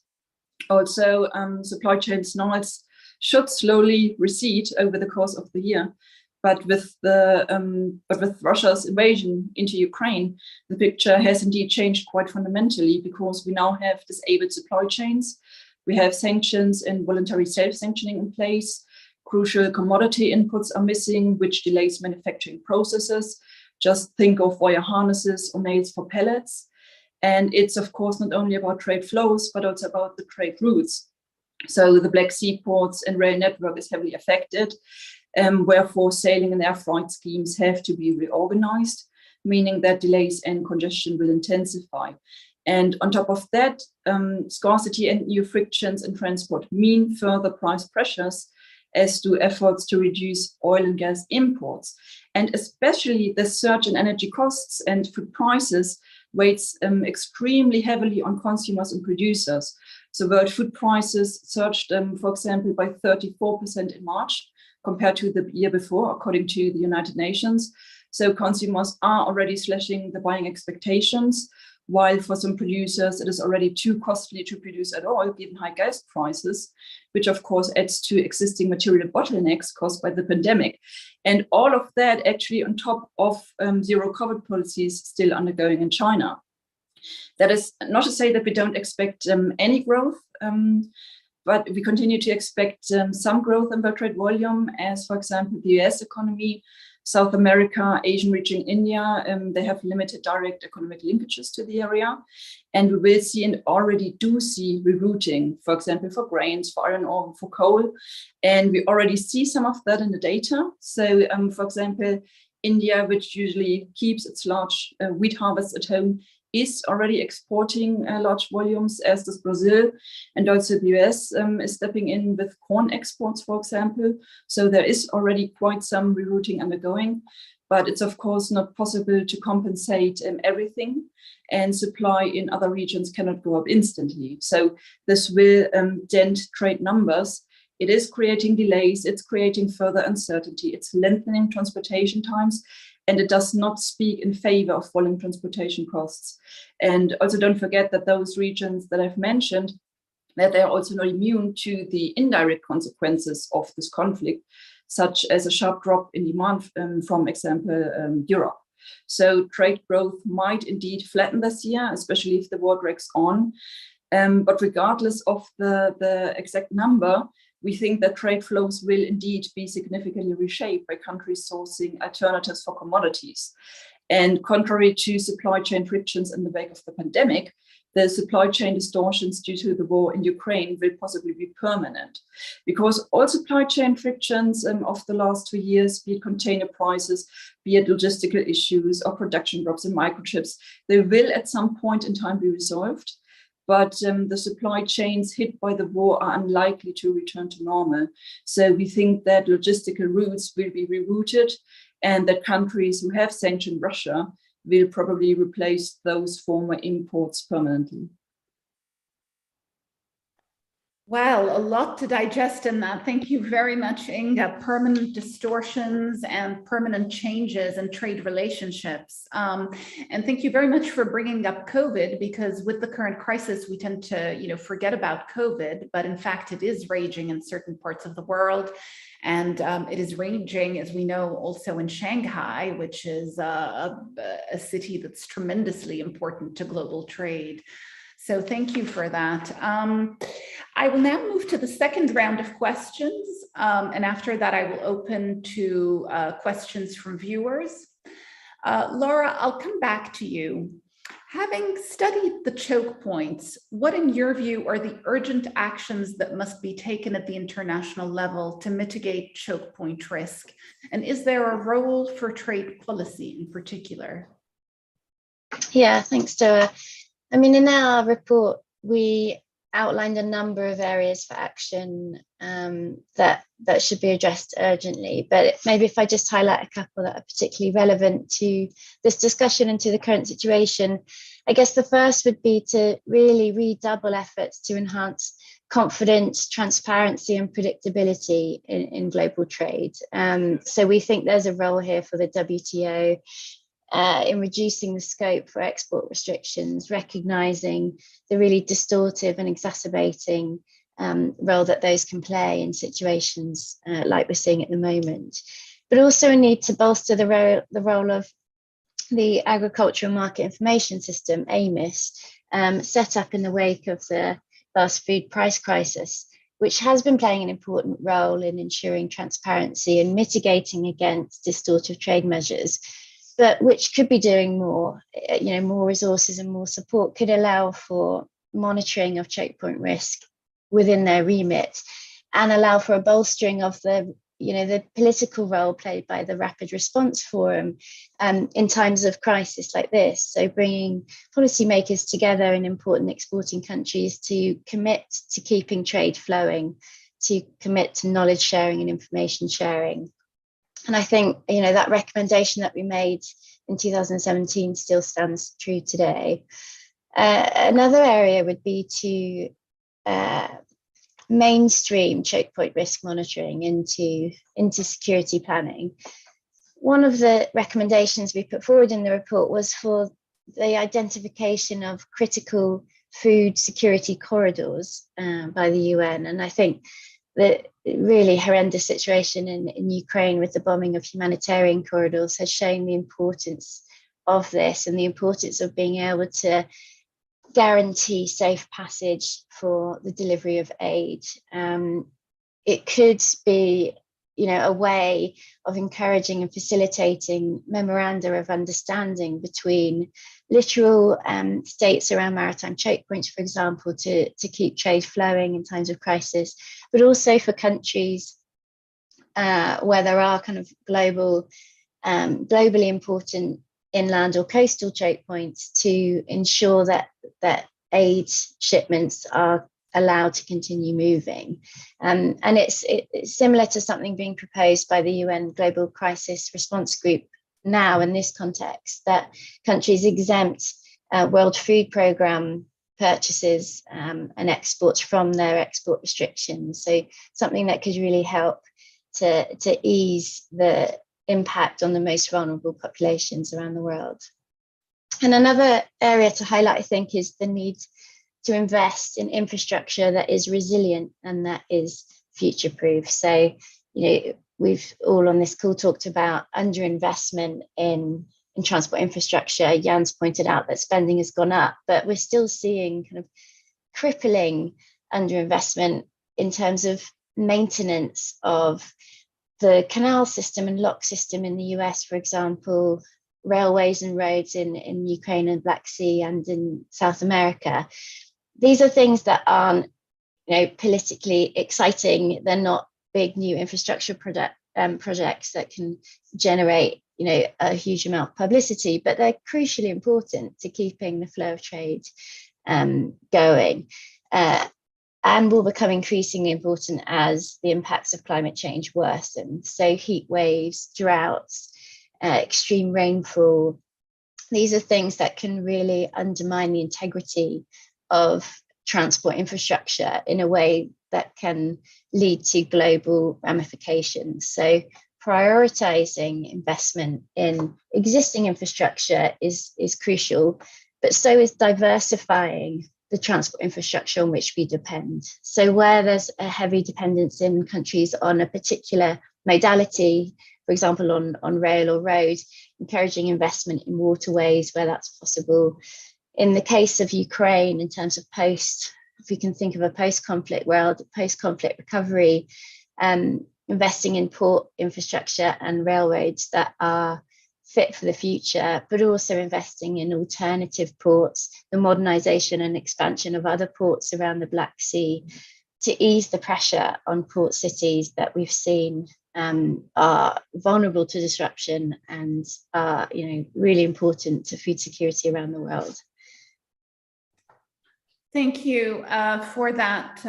Speaker 7: Also, supply chain snarls should slowly recede over the course of the year. But with Russia's invasion into Ukraine, the picture has indeed changed quite fundamentally, because we now have disabled supply chains. We have sanctions and voluntary self-sanctioning in place. Crucial commodity inputs are missing, which delays manufacturing processes. Just think of wire harnesses or nails for pellets. And it's, of course, not only about trade flows, but also about the trade routes. So the Black Sea ports and rail network is heavily affected. Wherefore sailing and air freight schemes have to be reorganized, meaning that delays and congestion will intensify. And on top of that, scarcity and new frictions in transport mean further price pressures, as do efforts to reduce oil and gas imports. And especially the surge in energy costs and food prices weighs extremely heavily on consumers and producers. So world food prices surged, for example, by 34% in March, compared to the year before, according to the United Nations. So consumers are already slashing the buying expectations, while for some producers, it is already too costly to produce at all, given high gas prices, which of course adds to existing material bottlenecks caused by the pandemic. And all of that actually on top of zero COVID policies still undergoing in China. That is not to say that we don't expect any growth, but we continue to expect some growth in world trade volume, as, for example, the US economy, South America, Asian region, India, they have limited direct economic linkages to the area. And we will see, and already do see, rerouting, for example, for grains, for iron ore, for coal. And we already see some of that in the data. So, for example, India, which usually keeps its large wheat harvests at home, is already exporting large volumes, as does Brazil, and also the US is stepping in with corn exports, for example. So there is already quite some rerouting undergoing, but it's of course not possible to compensate everything, and supply in other regions cannot go up instantly. So this will dent trade numbers. It is creating delays, it's creating further uncertainty, it's lengthening transportation times, and it does not speak in favor of falling transportation costs. And also don't forget that those regions that I've mentioned, that they're also not immune to the indirect consequences of this conflict, such as a sharp drop in demand from example, Europe. So trade growth might indeed flatten this year, especially if the war drags on. But regardless of the exact number, we think that trade flows will indeed be significantly reshaped by countries sourcing alternatives for commodities. And contrary to supply chain frictions in the wake of the pandemic, the supply chain distortions due to the war in Ukraine will possibly be permanent, because all supply chain frictions of the last 2 years, be it container prices, be it logistical issues or production drops in microchips, they will at some point in time be resolved. But the supply chains hit by the war are unlikely to return to normal. So we think that logistical routes will be rerouted, and that countries who have sanctioned Russia will probably replace those former imports permanently.
Speaker 2: Well, a lot to digest in that. Thank you very much, Inga. Permanent distortions and permanent changes in trade relationships. And thank you very much for bringing up COVID, because with the current crisis, we tend to, forget about COVID, but in fact, it is raging in certain parts of the world. And it is raging, as we know, also in Shanghai, which is a city that's tremendously important to global trade. So thank you for that. I will now move to the second round of questions. And after that, I will open to questions from viewers. Laura, I'll come back to you. Having studied the choke points, what in your view are the urgent actions that must be taken at the international level to mitigate choke point risk? And is there a role for trade policy in particular?
Speaker 3: Yeah, thanks, Doa. I mean, in our report, we outlined a number of areas for action that should be addressed urgently. But maybe if I just highlight a couple that are particularly relevant to this discussion and to the current situation, I guess the first would be to really redouble efforts to enhance confidence, transparency, and predictability in global trade. So we think there's a role here for the WTO in reducing the scope for export restrictions, recognizing the really distortive and exacerbating role that those can play in situations like we're seeing at the moment. but also a need to bolster the role of the Agricultural Market Information System, AMIS, set up in the wake of the last food price crisis, which has been playing an important role in ensuring transparency and mitigating against distortive trade measures, but which could be doing more. More resources and more support could allow for monitoring of choke point risk within their remit, and allow for a bolstering of the political role played by the Rapid Response Forum in times of crisis like this. So bringing policymakers together in important exporting countries to commit to keeping trade flowing, to commit to knowledge sharing and information sharing. And I think, that recommendation that we made in 2017 still stands true today. Another area would be to mainstream choke point risk monitoring into security planning. One of the recommendations we put forward in the report was for the identification of critical food security corridors by the UN. And I think the really horrendous situation in Ukraine with the bombing of humanitarian corridors has shown the importance of this and the importance of being able to guarantee safe passage for the delivery of aid. It could be, a way of encouraging and facilitating memoranda of understanding between littoral states around maritime choke points, for example, to keep trade flowing in times of crisis, but also for countries where there are kind of globally important inland or coastal choke points to ensure that aid shipments are allowed to continue moving. And it's similar to something being proposed by the UN Global Crisis Response Group now in this context, that countries exempt World Food Programme purchases and exports from their export restrictions. So something that could really help to ease the impact on the most vulnerable populations around the world. And another area to highlight, I think, is the need to invest in infrastructure that is resilient and that is future-proof. So, we've all on this call talked about underinvestment in transport infrastructure. Jan's pointed out that spending has gone up, but we're still seeing kind of crippling underinvestment in terms of maintenance of the canal system and lock system in the US, for example, railways and roads in Ukraine and Black Sea and in South America. These are things that aren't, politically exciting. They're not big new infrastructure projects that can generate, a huge amount of publicity, but they're crucially important to keeping the flow of trade going. And will become increasingly important as the impacts of climate change worsen. So heat waves, droughts, extreme rainfall, these are things that can really undermine the integrity of transport infrastructure in a way that can lead to global ramifications. So prioritizing investment in existing infrastructure is crucial, but so is diversifying the transport infrastructure on which we depend. So where there's a heavy dependence in countries on a particular modality, for example, on rail or road, encouraging investment in waterways where that's possible. In the case of Ukraine, in terms of if we can think of a post-conflict world, post-conflict recovery, investing in port infrastructure and railroads that are fit for the future, but also investing in alternative ports, the modernization and expansion of other ports around the Black Sea to ease the pressure on port cities that we've seen are vulnerable to disruption and are, really important to food security around the world.
Speaker 2: Thank you for that,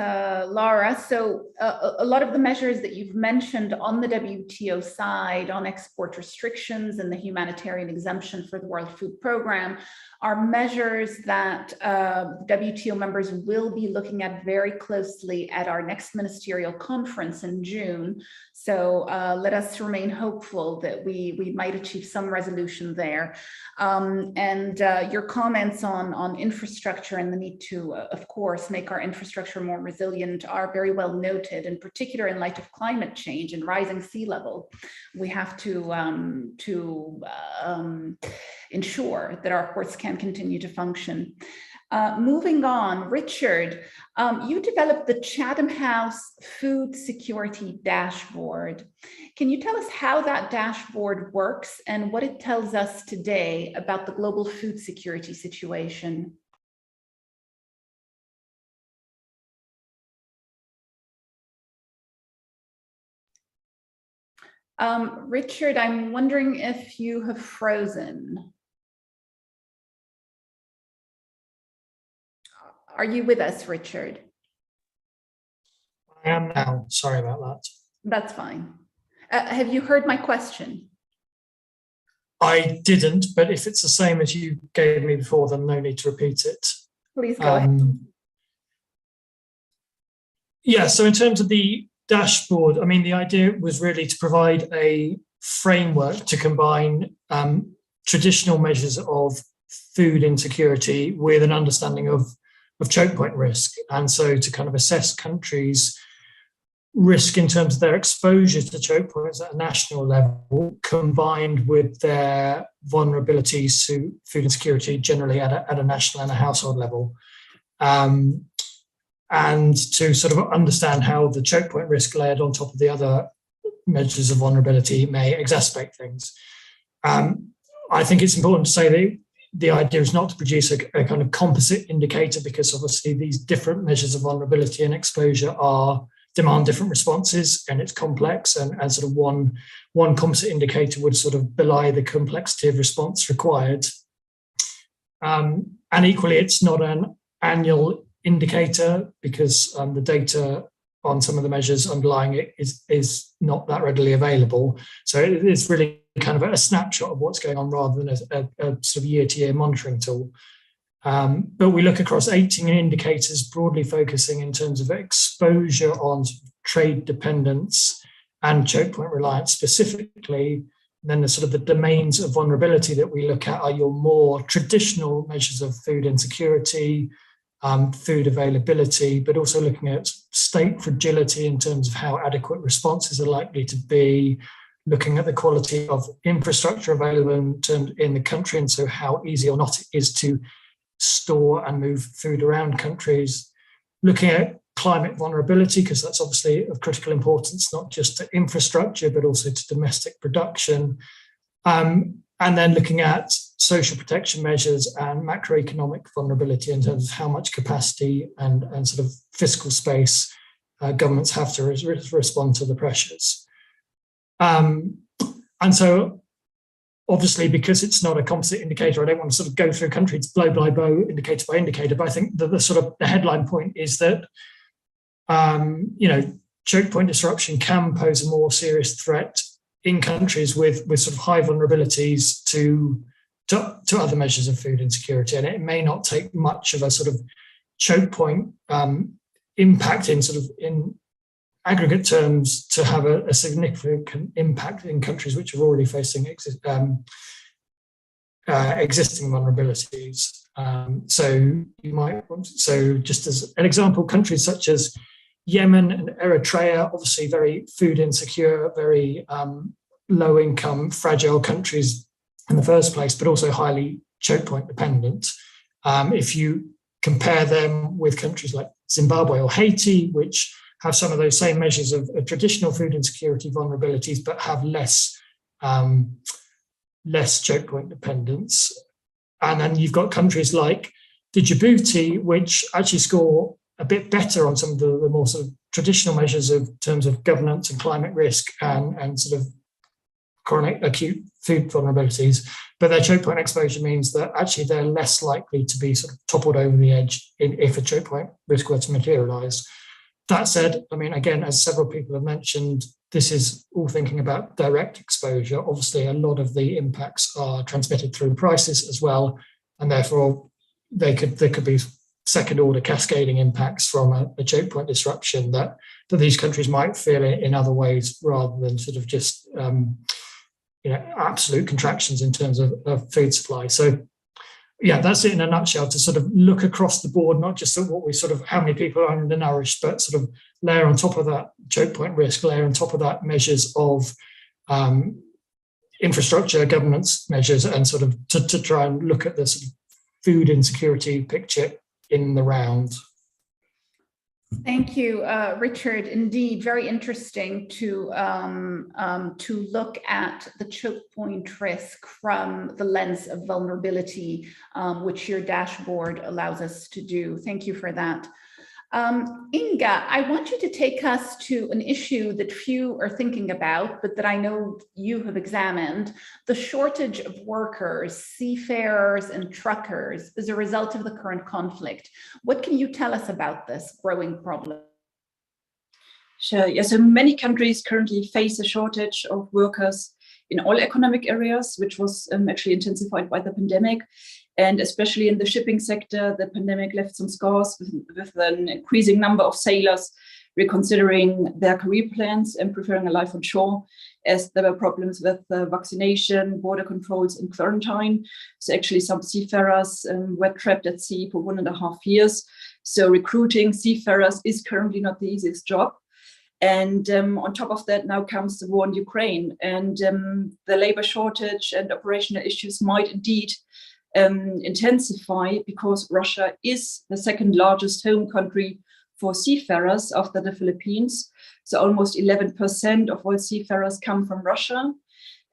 Speaker 2: Laura. So a lot of the measures that you've mentioned on the WTO side on export restrictions and the humanitarian exemption for the World Food Programme are measures that WTO members will be looking at very closely at our next ministerial conference in June. So let us remain hopeful that we might achieve some resolution there. And your comments on infrastructure and the need to of course, make our infrastructure more resilient are very well noted, in particular in light of climate change and rising sea level. We have to ensure that our ports can continue to function. Moving on, Richard, you developed the Chatham House Food Security Dashboard. Can you tell us how that dashboard works and what it tells us today about the global food security situation? Richard, I'm wondering if you have frozen. Are you with us, Richard?
Speaker 1: I am now. Sorry about that.
Speaker 2: That's fine. Have you heard my question?
Speaker 1: I didn't, but if it's the same as you gave me before, then no need to repeat it.
Speaker 2: Please go ahead.
Speaker 1: Yeah, so in terms of the dashboard, I mean, the idea was really to provide a framework to combine traditional measures of food insecurity with an understanding of choke point risk. And so to kind of assess countries' risk in terms of their exposure to choke points at a national level, combined with their vulnerabilities to food insecurity generally at a national and a household level. And to sort of understand how the choke point risk layered on top of the other measures of vulnerability may exacerbate things. I think it's important to say that the idea is not to produce a kind of composite indicator, because obviously these different measures of vulnerability and exposure demand different responses, and it's complex, and sort of one composite indicator would sort of belie the complexity of response required. And equally, it's not an annual indicator, because the data on some of the measures underlying it is not that readily available. So it's really kind of a snapshot of what's going on rather than a sort of year-to-year monitoring tool. But we look across 18 indicators, broadly focusing in terms of exposure on trade dependence and choke point reliance specifically. Then the sort of the domains of vulnerability that we look at are your more traditional measures of food insecurity, food availability, but also looking at state fragility in terms of how adequate responses are likely to be, looking at the quality of infrastructure available in the country, and so how easy or not it is to store and move food around countries, looking at climate vulnerability, because that's obviously of critical importance, not just to infrastructure, but also to domestic production, and then looking at social protection measures and macroeconomic vulnerability in terms of how much capacity and sort of fiscal space governments have to respond to the pressures. And so obviously, because it's not a composite indicator, I don't want to sort of go through countries blow by blow, indicator by indicator, but I think that the sort of the headline point is that, choke point disruption can pose a more serious threat in countries with sort of high vulnerabilities to other measures of food insecurity. And it may not take much of a sort of choke point impact in aggregate terms to have a significant impact in countries which are already facing existing vulnerabilities. So just as an example, countries such as Yemen and Eritrea, obviously very food insecure, very low income, fragile countries in the first place, but also highly choke point dependent. If you compare them with countries like Zimbabwe or Haiti, which have some of those same measures of traditional food insecurity vulnerabilities, but have less choke point dependence. And then you've got countries like Djibouti, which actually score a bit better on some of the more sort of traditional measures of terms of governance and climate risk and sort of chronic acute food vulnerabilities. But their choke point exposure means that actually they're less likely to be sort of toppled over the edge if a choke point risk were to materialize. That said, I mean, again, as several people have mentioned, this is all thinking about direct exposure. Obviously, a lot of the impacts are transmitted through prices as well, and therefore there could be second-order cascading impacts from a choke point disruption that these countries might feel in other ways, rather than sort of just absolute contractions in terms of food supply. So yeah, that's it in a nutshell, to sort of look across the board, not just at what we sort of, how many people are undernourished, but sort of layer on top of that choke point risk, layer on top of that measures of infrastructure, governance measures, and sort of to try and look at the sort of food insecurity picture in the round.
Speaker 2: Thank you, Richard. Indeed, very interesting to look at the choke point risk from the lens of vulnerability, which your dashboard allows us to do. Thank you for that. Inga, I want you to take us to an issue that few are thinking about, but that I know you have examined: the shortage of workers, seafarers, and truckers as a result of the current conflict. What can you tell us about this growing problem?
Speaker 7: Sure. Yeah, so many countries currently face a shortage of workers in all economic areas, which was actually intensified by the pandemic. And especially in the shipping sector, the pandemic left some scars with an increasing number of sailors reconsidering their career plans and preferring a life on shore, as there were problems with vaccination, border controls, and quarantine. So actually some seafarers were trapped at sea for 1.5 years. So recruiting seafarers is currently not the easiest job. And on top of that, now comes the war in Ukraine, and the labor shortage and operational issues might indeed intensify, because Russia is the second largest home country for seafarers after the Philippines. So almost 11% of all seafarers come from Russia.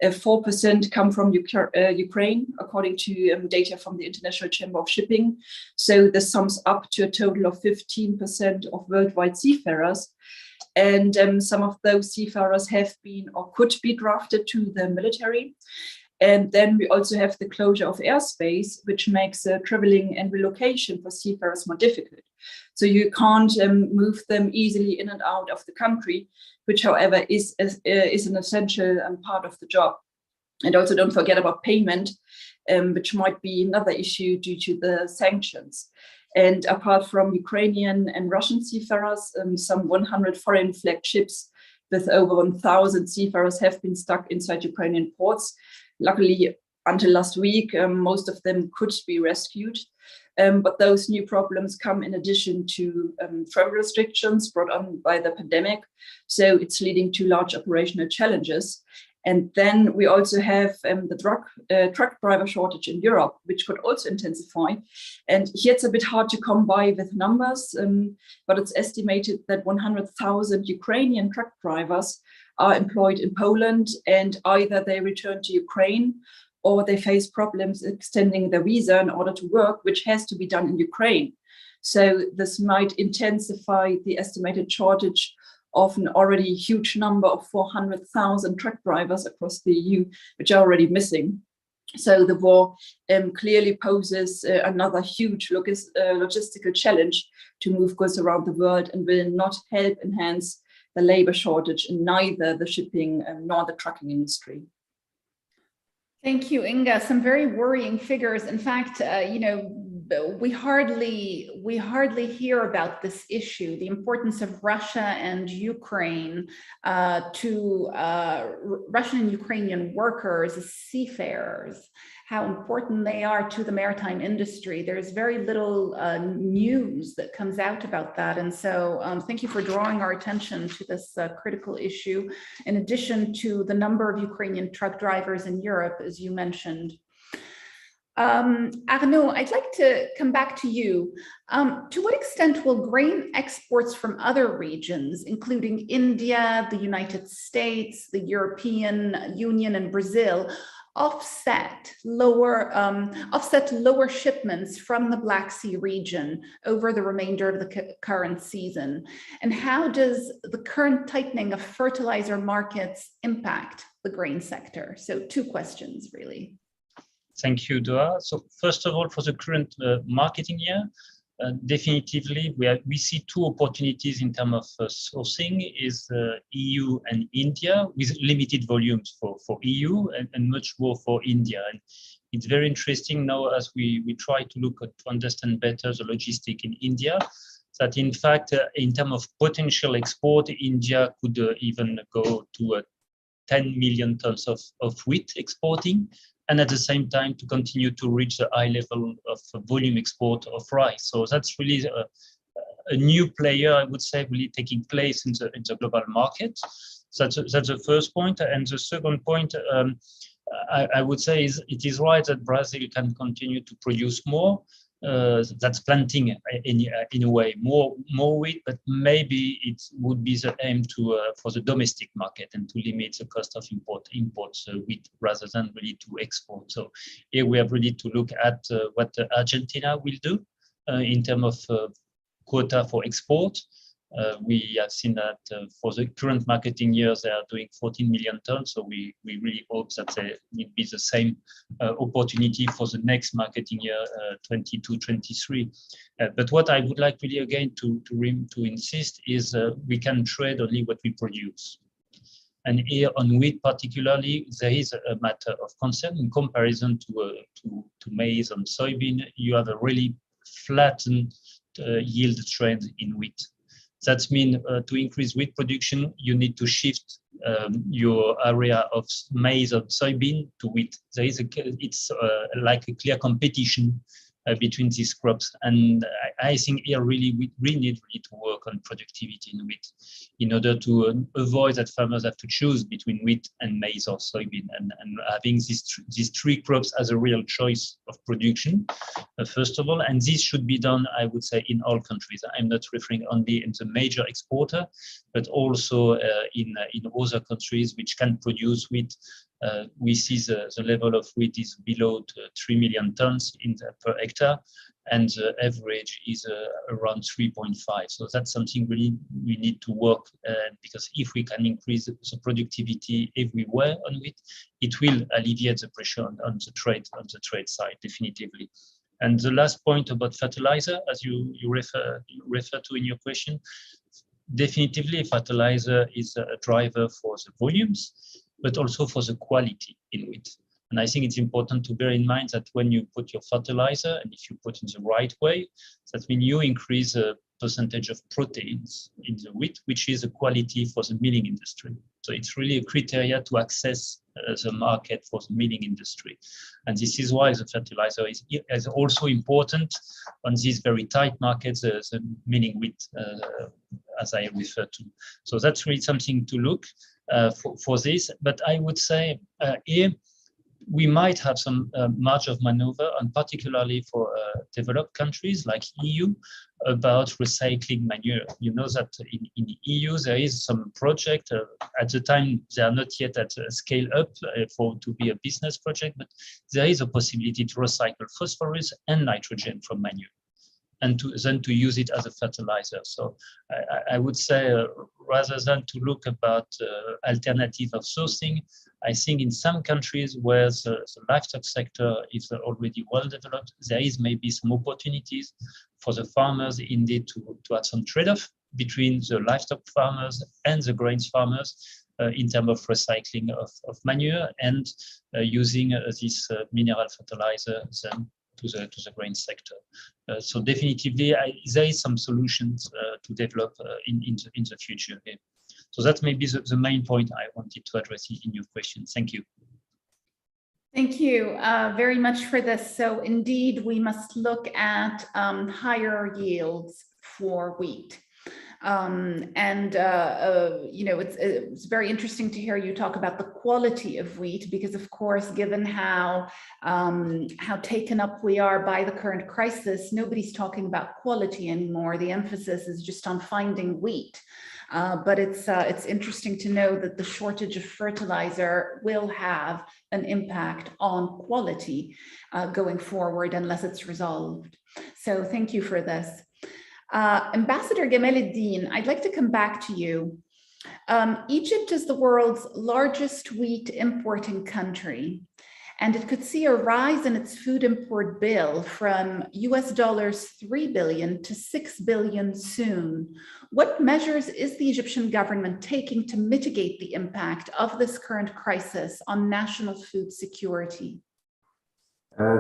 Speaker 7: 4% come from Ukraine, according to data from the International Chamber of Shipping. So this sums up to a total of 15% of worldwide seafarers. And some of those seafarers have been or could be drafted to the military. And then we also have the closure of airspace, which makes traveling and relocation for seafarers more difficult. So you can't move them easily in and out of the country, which, however, is an essential part of the job. And also don't forget about payment, which might be another issue due to the sanctions. And apart from Ukrainian and Russian seafarers, some 100 foreign flagged ships with over 1,000 seafarers have been stuck inside Ukrainian ports. Luckily, until last week, most of them could be rescued. But those new problems come in addition to travel restrictions brought on by the pandemic. So it's leading to large operational challenges. And then we also have the truck driver shortage in Europe, which could also intensify. And here it's a bit hard to come by with numbers, but it's estimated that 100,000 Ukrainian truck drivers are employed in Poland, and either they return to Ukraine or they face problems extending their visa in order to work, which has to be done in Ukraine. So this might intensify the estimated shortage of an already huge number of 400,000 truck drivers across the EU, which are already missing. So the war clearly poses another huge logistical challenge to move goods around the world, and will not help enhance the labor shortage in neither the shipping nor the trucking industry.
Speaker 2: Thank you, Inga. Some very worrying figures. In fact, we hardly hear about this issue, the importance of Russia and Ukraine to Russian and Ukrainian workers as seafarers, how important they are to the maritime industry. There's very little news that comes out about that. And so thank you for drawing our attention to this critical issue, in addition to the number of Ukrainian truck drivers in Europe, as you mentioned. Arnaud, I'd like to come back to you. To what extent will grain exports from other regions, including India, the United States, the European Union, and Brazil, offset lower shipments from the Black Sea region over the remainder of the current season? And how does the current tightening of fertilizer markets impact the grain sector? So 2 questions, really.
Speaker 6: Thank you, Doha. So first of all, for the current marketing year, definitively we see 2 opportunities in terms of sourcing: is EU and India, with limited volumes for EU and much more for India. And it's very interesting now, as we try to look to understand better the logistic in India, that in fact, in terms of potential export, India could even go to 10 million tons of wheat exporting, and at the same time to continue to reach the high level of volume export of rice. So that's really a new player, I would say, really taking place in the global market. So that's the first point. And the second point, I would say, is it is right that Brazil can continue to produce more. That's planting in a way more wheat, but maybe it would be the aim to for the domestic market and to limit the cost of imports wheat rather than really to export. So here we are ready to look at what Argentina will do in terms of quota for export. We have seen that for the current marketing year, they are doing 14 million tons. So we really hope that there will be the same opportunity for the next marketing year, 22-23. But what I would like really again to insist is we can trade only what we produce. And here on wheat particularly, there is a matter of concern in comparison to maize and soybean. You have a really flattened yield trend in wheat. That means to increase wheat production, you need to shift your area of maize or soybean to wheat. It's like a clear competition between these crops. And I think here really we need really to work on productivity in wheat in order to avoid that farmers have to choose between wheat and maize or soybean, and having these three crops as a real choice of production, first of all. And this should be done, I would say, in all countries. I'm not referring only in the major exporter, but also in other countries which can produce wheat. We see the level of wheat is below 3 million tons per hectare, and the average is around 3.5. So that's something really we need to work, because if we can increase the productivity everywhere on wheat, it will alleviate the pressure on the trade side definitively. And the last point about fertilizer, as you refer to in your question, definitively fertilizer is a driver for the volumes, but also for the quality in wheat. And I think it's important to bear in mind that when you put your fertilizer, and if you put in the right way, that means you increase the percentage of proteins in the wheat, which is a quality for the milling industry. So it's really a criteria to access the market for the milling industry. And this is why the fertilizer is also important on these very tight markets, the milling wheat, as I referred to. So that's really something to look for this. But I would say here, we might have some margin of maneuver, and particularly for developed countries like EU, about recycling manure. You know that in the EU there is some project. At the time they are not yet at scale up to be a business project, but there is a possibility to recycle phosphorus and nitrogen from manure, and then to use it as a fertilizer. So I would say rather than to look about alternative of sourcing, I think in some countries where the livestock sector is already well developed, there is maybe some opportunities for the farmers indeed to have some trade-off between the livestock farmers and the grains farmers in terms of recycling of manure and using this mineral fertilizer then to the grain sector. So definitively, there is some solutions to develop in the future here. So that's maybe the main point I wanted to address in your question. Thank you.
Speaker 2: Thank you very much for this. So indeed, we must look at higher yields for wheat. You know, it's very interesting to hear you talk about the quality of wheat, because of course, given how taken up we are by the current crisis, nobody's talking about quality anymore. The emphasis is just on finding wheat. But it's interesting to know that the shortage of fertilizer will have an impact on quality going forward unless it's resolved. So thank you for this. Ambassador Gamal-Eddin, I'd like to come back to you. Egypt is the world's largest wheat importing country, and it could see a rise in its food import bill from $3 billion to $6 billion soon. What measures is the Egyptian government taking to mitigate the impact of this current crisis on national food security?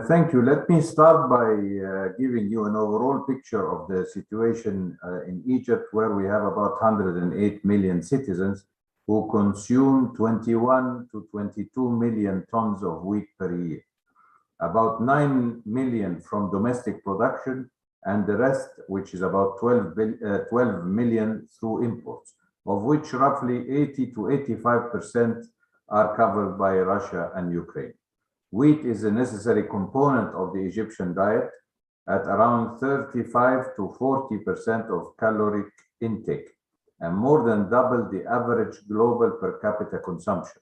Speaker 4: Thank you. Let me start by giving you an overall picture of the situation in Egypt, where we have about 108 million citizens who consume 21 to 22 million tons of wheat per year. About 9 million from domestic production, and the rest, which is about 12 million through imports, of which roughly 80 to 85% are covered by Russia and Ukraine. Wheat is a necessary component of the Egyptian diet at around 35 to 40% of caloric intake, and more than double the average global per capita consumption.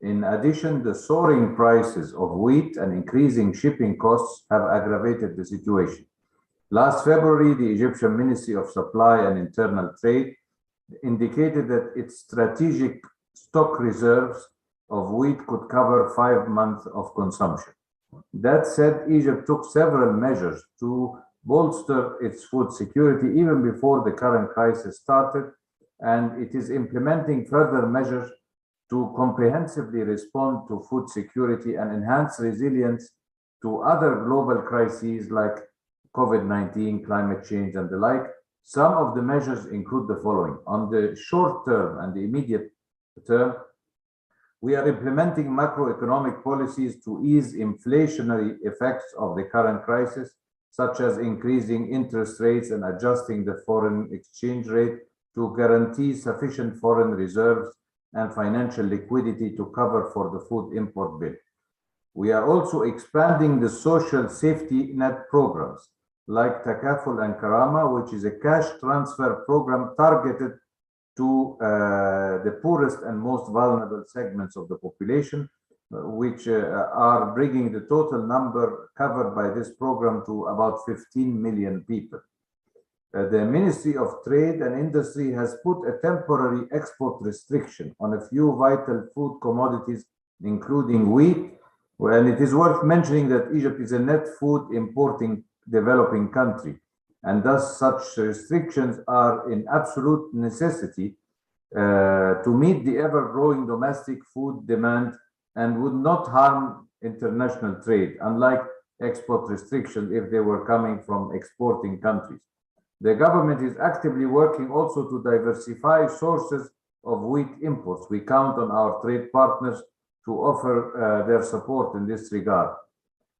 Speaker 4: In addition, the soaring prices of wheat and increasing shipping costs have aggravated the situation. Last February, the Egyptian Ministry of Supply and Internal Trade indicated that its strategic stock reserves of wheat could cover 5 months of consumption. That said, Egypt took several measures to bolster its food security even before the current crisis started, and it is implementing further measures to comprehensively respond to food security and enhance resilience to other global crises like COVID-19, climate change, and the like. Some of the measures include the following. On the short term and the immediate term, we are implementing macroeconomic policies to ease inflationary effects of the current crisis, such as increasing interest rates and adjusting the foreign exchange rate to guarantee sufficient foreign reserves and financial liquidity to cover for the food import bill. We are also expanding the social safety net programs like Takaful and Karama, which is a cash transfer program targeted to the poorest and most vulnerable segments of the population, which are bringing the total number covered by this program to about 15 million people. The Ministry of Trade and Industry has put a temporary export restriction on a few vital food commodities, including wheat. And it is worth mentioning that Egypt is a net food importing developing country, and thus such restrictions are in absolute necessity to meet the ever-growing domestic food demand and would not harm international trade, unlike export restrictions if they were coming from exporting countries. The government is actively working also to diversify sources of wheat imports. We count on our trade partners to offer their support in this regard.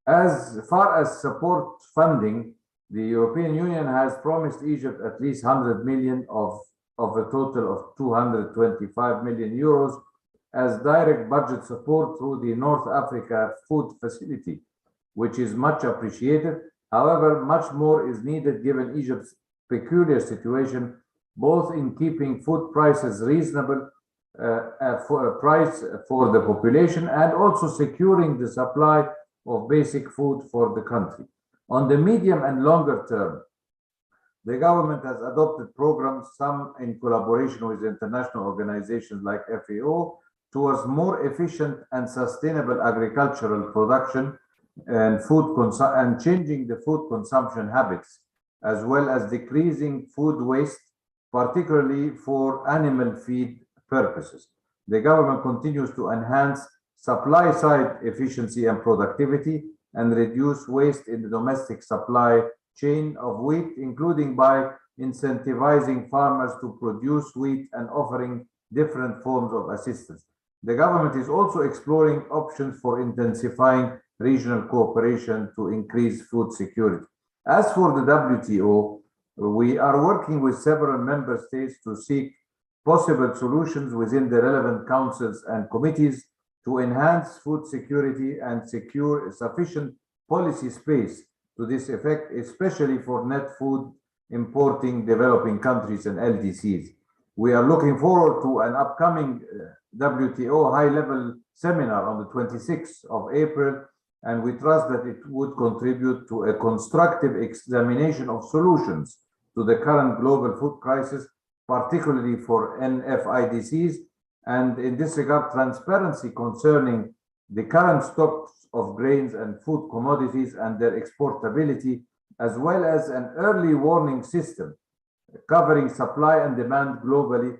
Speaker 4: As far as support funding, the European Union has promised Egypt at least 100 million of a total of 225 million euros as direct budget support through the North Africa Food Facility, which is much appreciated. However, much more is needed given Egypt's peculiar situation, both in keeping food prices reasonable for a price for the population and also securing the supply of basic food for the country. On the medium and longer term, the government has adopted programs, some in collaboration with international organizations like FAO, towards more efficient and sustainable agricultural production and and changing the food consumption habits, as well as decreasing food waste, particularly for animal feed purposes. The government continues to enhance supply side efficiency and productivity and reduce waste in the domestic supply chain of wheat, including by incentivizing farmers to produce wheat and offering different forms of assistance. The government is also exploring options for intensifying regional cooperation to increase food security. As for the WTO, we are working with several member states to seek possible solutions within the relevant councils and committees to enhance food security and secure sufficient policy space to this effect, especially for net food importing developing countries and LDCs. We are looking forward to an upcoming WTO high-level seminar on the 26th of April, and we trust that it would contribute to a constructive examination of solutions to the current global food crisis, particularly for NFIDCs, and in this regard, transparency concerning the current stocks of grains and food commodities and their exportability, as well as an early warning system covering supply and demand globally,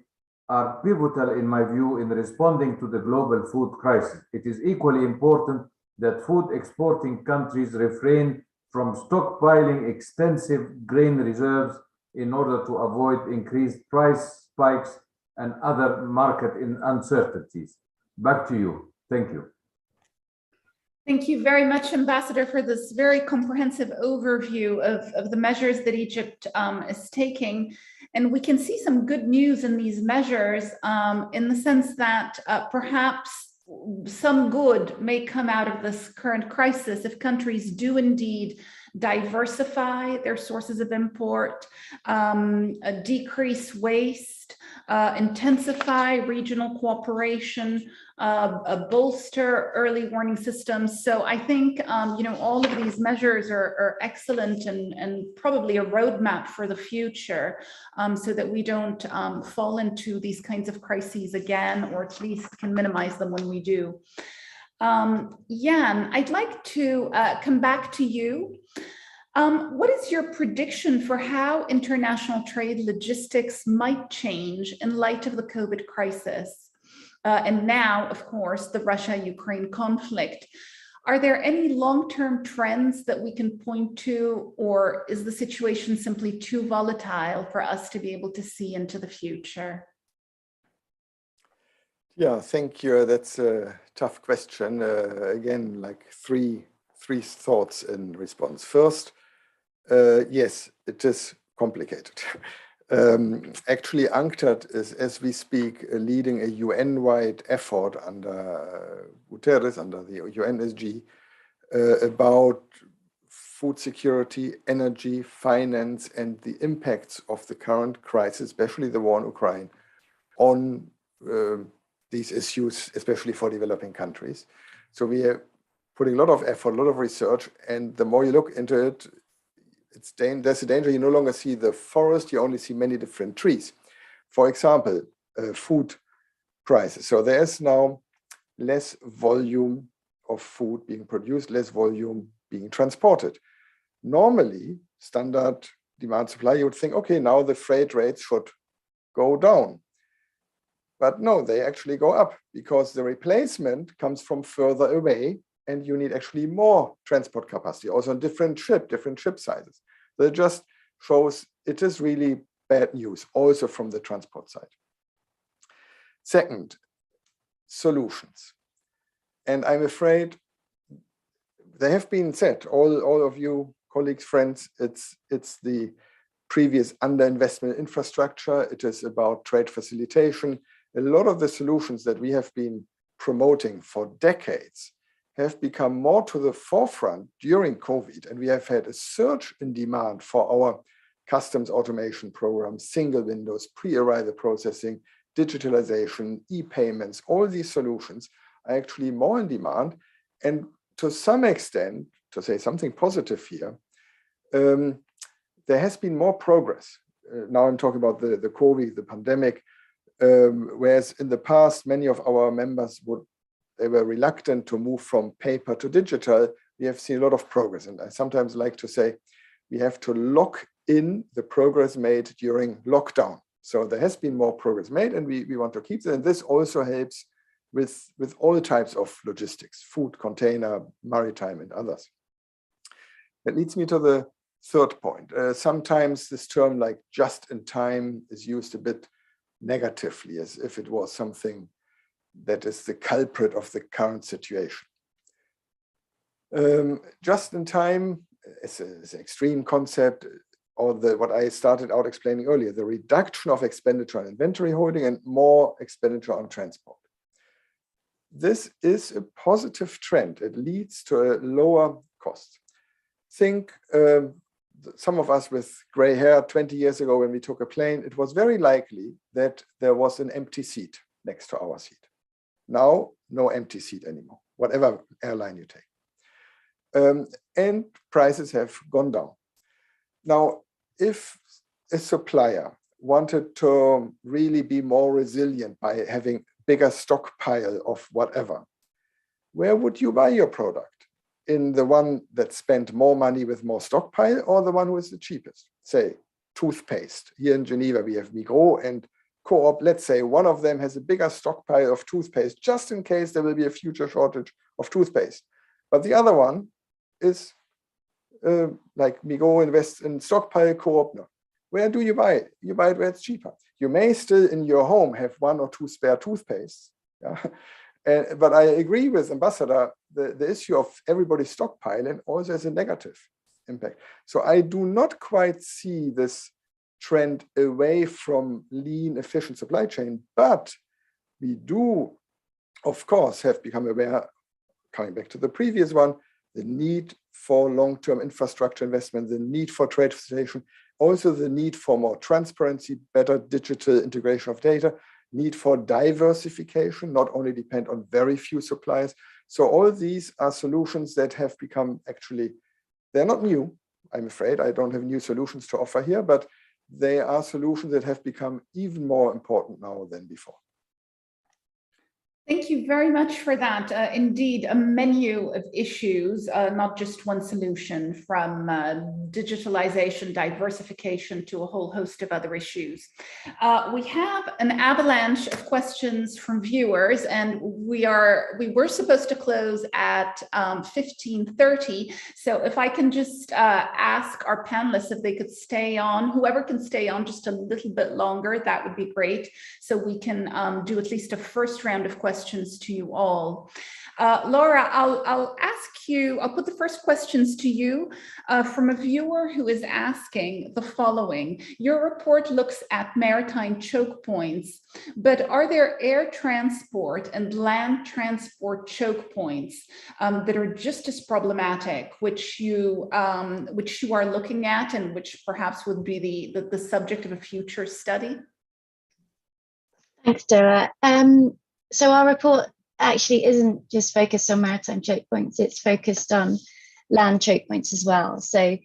Speaker 4: are pivotal in my view in responding to the global food crisis. It is equally important that food exporting countries refrain from stockpiling extensive grain reserves in order to avoid increased price spikes and other market uncertainties. Back to you. Thank you.
Speaker 2: Thank you very much, Ambassador, for this very comprehensive overview of the measures that Egypt is taking. And we can see some good news in these measures in the sense that perhaps some good may come out of this current crisis if countries do indeed diversify their sources of import, decrease waste, intensify regional cooperation, bolster early warning systems. So I think all of these measures are excellent and probably a roadmap for the future, so that we don't fall into these kinds of crises again, or at least can minimize them when we do. Jan, I'd like to come back to you. What is your prediction for how international trade logistics might change in light of the COVID crisis? And now, of course, the Russia-Ukraine conflict. Are there any long-term trends that we can point to, or is the situation simply too volatile for us to be able to see into the future?
Speaker 5: Yeah, thank you. That's a tough question. Again, like three thoughts in response. First, yes, it is complicated. Actually, UNCTAD is, as we speak, leading a UN-wide effort under Guterres, under the UNSG, about food security, energy, finance, and the impacts of the current crisis, especially the war in Ukraine, on these issues, especially for developing countries. So we are putting a lot of effort, a lot of research, and the more you look into it, there's a danger you no longer see the forest, you only see many different trees. For example, food prices. So there's now less volume of food being produced, less volume being transported. Normally, standard demand supply, you would think, okay, now the freight rates should go down. But no, they actually go up because the replacement comes from further away, and you need actually more transport capacity, also on different ship sizes. That just shows it is really bad news, also from the transport side. Second, solutions. And I'm afraid they have been said, all of you colleagues, friends, it's the previous underinvestment in infrastructure. It is about trade facilitation. A lot of the solutions that we have been promoting for decades have become more to the forefront during COVID, and we have had a surge in demand for our customs automation programs, single windows, pre-arrival processing, digitalization, e-payments. All these solutions are actually more in demand, and to some extent, to say something positive here, there has been more progress. Now I'm talking about the COVID, the pandemic, whereas in the past, many of our members they were reluctant to move from paper to digital. We have seen a lot of progress. And I sometimes like to say, we have to lock in the progress made during lockdown. So there has been more progress made, and we want to keep it. And this also helps with all types of logistics, food, container, maritime, and others. That leads me to the third point. Sometimes this term like just in time is used a bit negatively, as if it was something that is the culprit of the current situation. Just in time is an extreme concept, or what I started out explaining earlier, the reduction of expenditure on inventory holding and more expenditure on transport. This is a positive trend. It leads to a lower cost. Think some of us with gray hair 20 years ago when we took a plane, it was very likely that there was an empty seat next to our seat. Now, no empty seat anymore, whatever airline you take. And prices have gone down. Now, if a supplier wanted to really be more resilient by having bigger stockpile of whatever, where would you buy your product? In the one that spent more money with more stockpile, or the one who is the cheapest? Say, toothpaste. Here in Geneva, we have Migros and Coop. Let's say one of them has a bigger stockpile of toothpaste, just in case there will be a future shortage of toothpaste. But the other one is like Migros invests in stockpile, Coop no. where do you buy it? You buy it where it's cheaper. You may still in your home have 1 or 2 spare toothpastes. Yeah? But I agree with Ambassador, the issue of everybody stockpiling also has a negative impact. So I do not quite see this trend away from lean, efficient supply chain, but we do, of course, have become aware, coming back to the previous one, the need for long-term infrastructure investment, the need for trade facilitation, also the need for more transparency, better digital integration of data, need for diversification, not only depend on very few suppliers. So all these are solutions that have become actually, they're not new, I'm afraid. I don't have new solutions to offer here, but they are solutions that have become even more important now than before.
Speaker 2: Thank you very much for that. Indeed, a menu of issues, not just one solution, from digitalization, diversification, to a whole host of other issues. We have an avalanche of questions from viewers, and we were supposed to close at 15:30. So if I can just ask our panelists if they could stay on, whoever can stay on just a little bit longer, that would be great. So we can do at least a first round of questions to you all. Laura, I'll ask you, I'll put the first questions to you from a viewer who is asking the following. Your report looks at maritime choke points, but are there air transport and land transport choke points that are just as problematic, which you are looking at and which perhaps would be the subject of a future study?
Speaker 3: Thanks, Dora. So our report actually isn't just focused on maritime choke points, it's focused on land choke points as well. So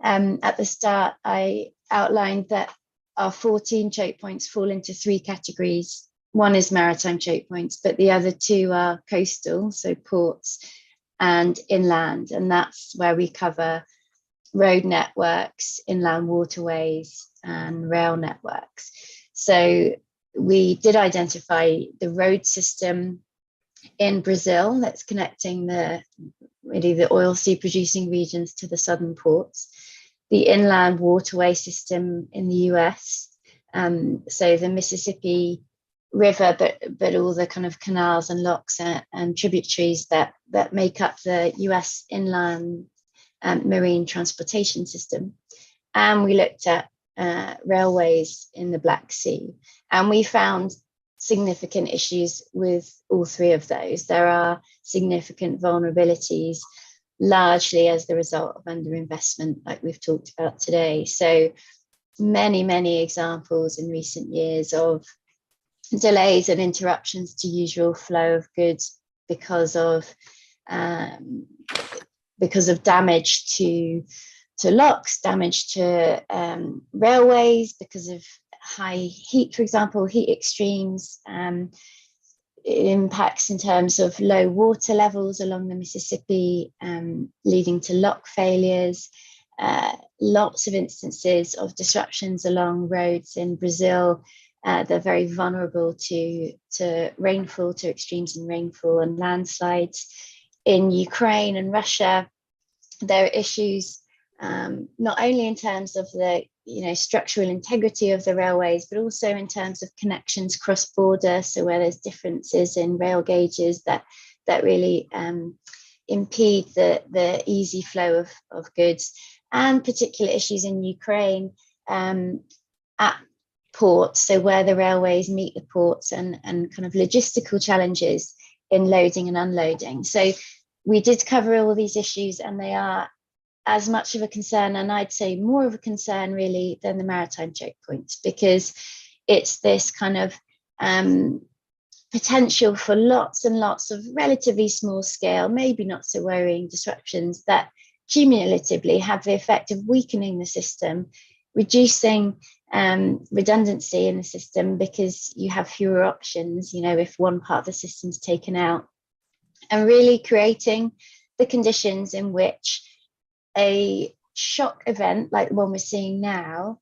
Speaker 3: at the start, I outlined that our 14 choke points fall into 3 categories. One is maritime choke points, but the other 2 are coastal, so ports, and inland. And that's where we cover road networks, inland waterways, and rail networks. So we did identify the road system in Brazil that's connecting the oilseed producing regions to the southern ports, the inland waterway system in the US, so the Mississippi River, but all the kind of canals and locks and tributaries that make up the US inland marine transportation system. And we looked at railways in the Black Sea, and we found significant issues with all 3 of those. There are significant vulnerabilities, largely as the result of underinvestment, like we've talked about today. So many examples in recent years of delays and interruptions to usual flow of goods because of damage to locks, damage to railways because of high heat, for example, heat extremes, impacts in terms of low water levels along the Mississippi, leading to lock failures, lots of instances of disruptions along roads in Brazil. They're very vulnerable to rainfall, to extremes in rainfall and landslides. In Ukraine and Russia, there are issues not only in terms of the structural integrity of the railways, but also in terms of connections cross-border. So where there's differences in rail gauges that really impede the easy flow of goods, and particular issues in Ukraine at ports, so where the railways meet the ports, and kind of logistical challenges in loading and unloading. So we did cover all these issues, and they are as much of a concern, and I'd say more of a concern really than the maritime choke points, because it's this kind of potential for lots and lots of relatively small scale, maybe not so worrying disruptions that cumulatively have the effect of weakening the system, reducing redundancy in the system because you have fewer options, if one part of the system's taken out, and really creating the conditions in which a shock event like the one we're seeing now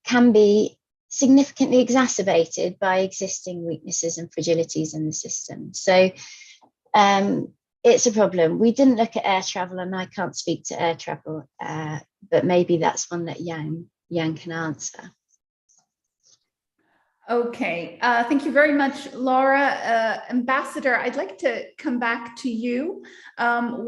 Speaker 3: can be significantly exacerbated by existing weaknesses and fragilities in the system. So it's a problem. We didn't look at air travel, and I can't speak to air travel, but maybe that's one that Yang Jan can answer.
Speaker 2: Okay, thank you very much, Laura. Ambassador, I'd like to come back to you.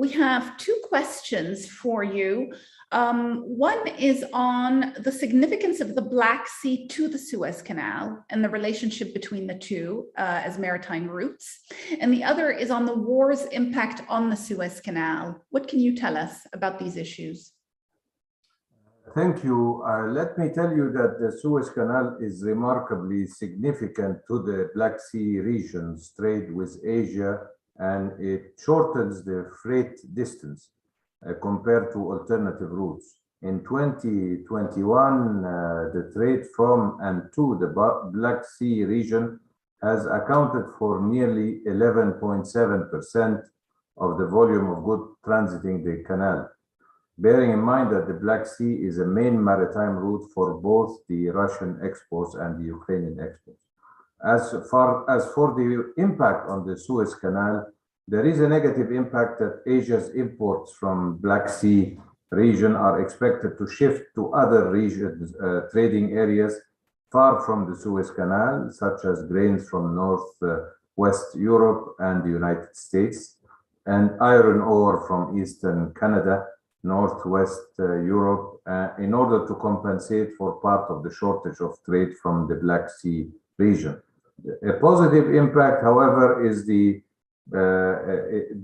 Speaker 2: We have two questions for you. One is on the significance of the Black Sea to the Suez Canal and the relationship between the two as maritime routes. And the other is on the war's impact on the Suez Canal. What can you tell us about these issues?
Speaker 4: Thank you. Let me tell you that the Suez Canal is remarkably significant to the Black Sea region's trade with Asia, and it shortens the freight distance compared to alternative routes. In 2021, the trade from and to the Black Sea region has accounted for nearly 11.7% of the volume of goods transiting the canal. Bearing in mind that the Black Sea is a main maritime route for both the Russian exports and the Ukrainian exports. As for the impact on the Suez Canal, there is a negative impact that Asia's imports from Black Sea region are expected to shift to other regions, trading areas far from the Suez Canal, such as grains from Northwest Europe and the United States, and iron ore from Eastern Canada, Northwest Europe, in order to compensate for part of the shortage of trade from the Black Sea region. A positive impact, however, is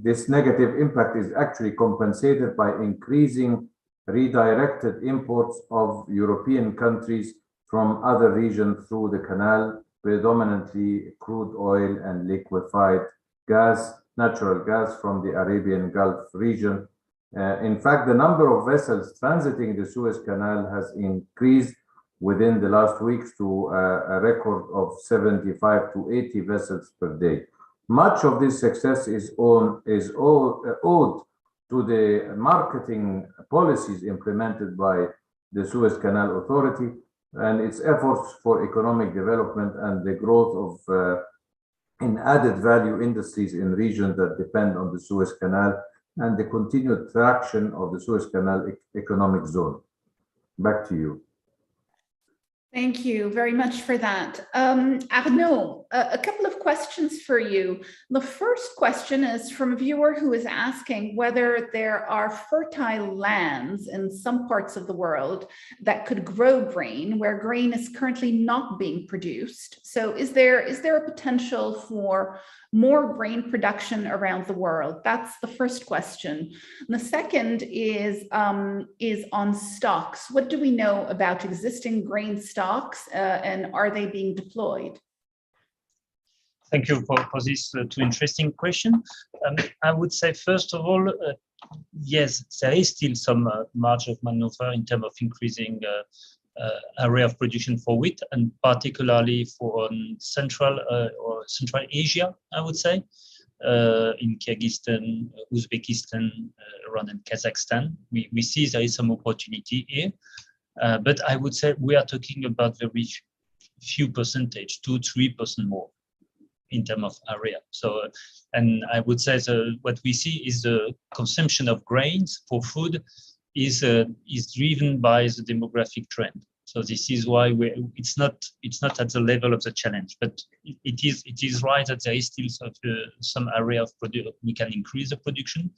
Speaker 4: this negative impact is actually compensated by increasing redirected imports of European countries from other regions through the canal, predominantly crude oil and liquefied gas, natural gas from the Arabian Gulf region. In fact, the number of vessels transiting the Suez Canal has increased within the last weeks to a record of 75 to 80 vessels per day. Much of this success is owed to the marketing policies implemented by the Suez Canal Authority and its efforts for economic development and the growth of in added value industries in regions that depend on the Suez Canal and the continued traction of the Suez Canal economic zone. Back to you.
Speaker 2: Thank you very much for that. Arnaud, a couple of questions for you. The first question is from a viewer who is asking whether there are fertile lands in some parts of the world that could grow grain, where grain is currently not being produced. So is there a potential for more grain production around the world? That's the first question. And the second is on stocks. What do we know about existing grain stocks and are they being deployed?
Speaker 6: Thank you for this two interesting question. I would say, first of all, yes, there is still some margin of maneuver in terms of increasing area of production for wheat, and particularly for Central Asia, I would say, in Kyrgyzstan, Uzbekistan, Iran, and Kazakhstan. We see there is some opportunity here, but I would say we are talking about very few percentage, 2-3% more in terms of area. So, and I would say what we see is the consumption of grains for food is driven by the demographic trend. So this is why it's not at the level of the challenge, but it is right that there is still some area of we can increase the production,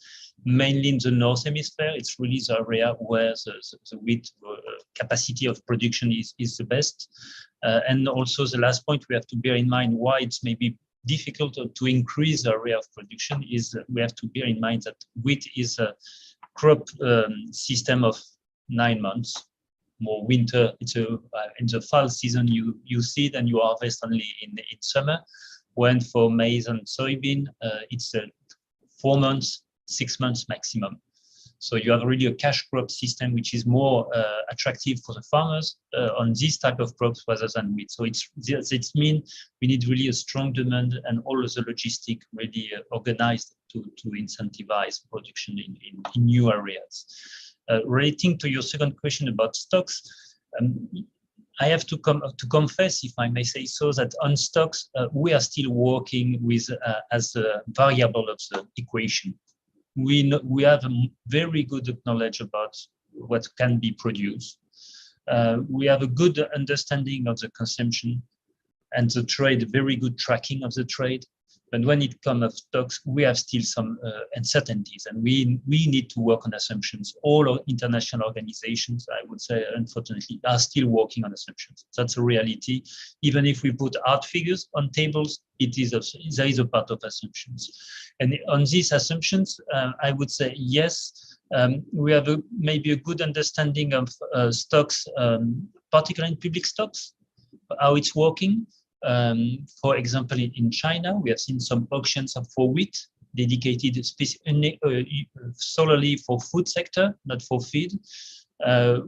Speaker 6: mainly in the North Hemisphere. It's really the area where the wheat capacity of production is the best. And also the last point we have to bear in mind why it's maybe difficult to increase the area of production is we have to bear in mind that wheat is a crop system of 9 months. More winter, it's in the fall season you see it and you harvest only in summer. When for maize and soybean, it's 4 months, 6 months maximum. So you have really a cash crop system which is more attractive for the farmers on this type of crops rather than wheat. So it means we need really a strong demand and all of the logistic really organized to incentivize production in new areas. Relating to your second question about stocks, I have to confess, if I may say so, that on stocks, we are still working with as a variable of the equation. We have a very good knowledge about what can be produced. We have a good understanding of the consumption and the trade, very good tracking of the trade. But when it comes to stocks, we have still some uncertainties, and we need to work on assumptions. All our international organizations, I would say, unfortunately, are still working on assumptions. That's a reality. Even if we put hard figures on tables, there is a part of assumptions. And on these assumptions, I would say yes. We have maybe a good understanding of stocks, particularly in public stocks, how it's working. For example, in China, we have seen some auctions for wheat dedicated solely for food sector, not for feed.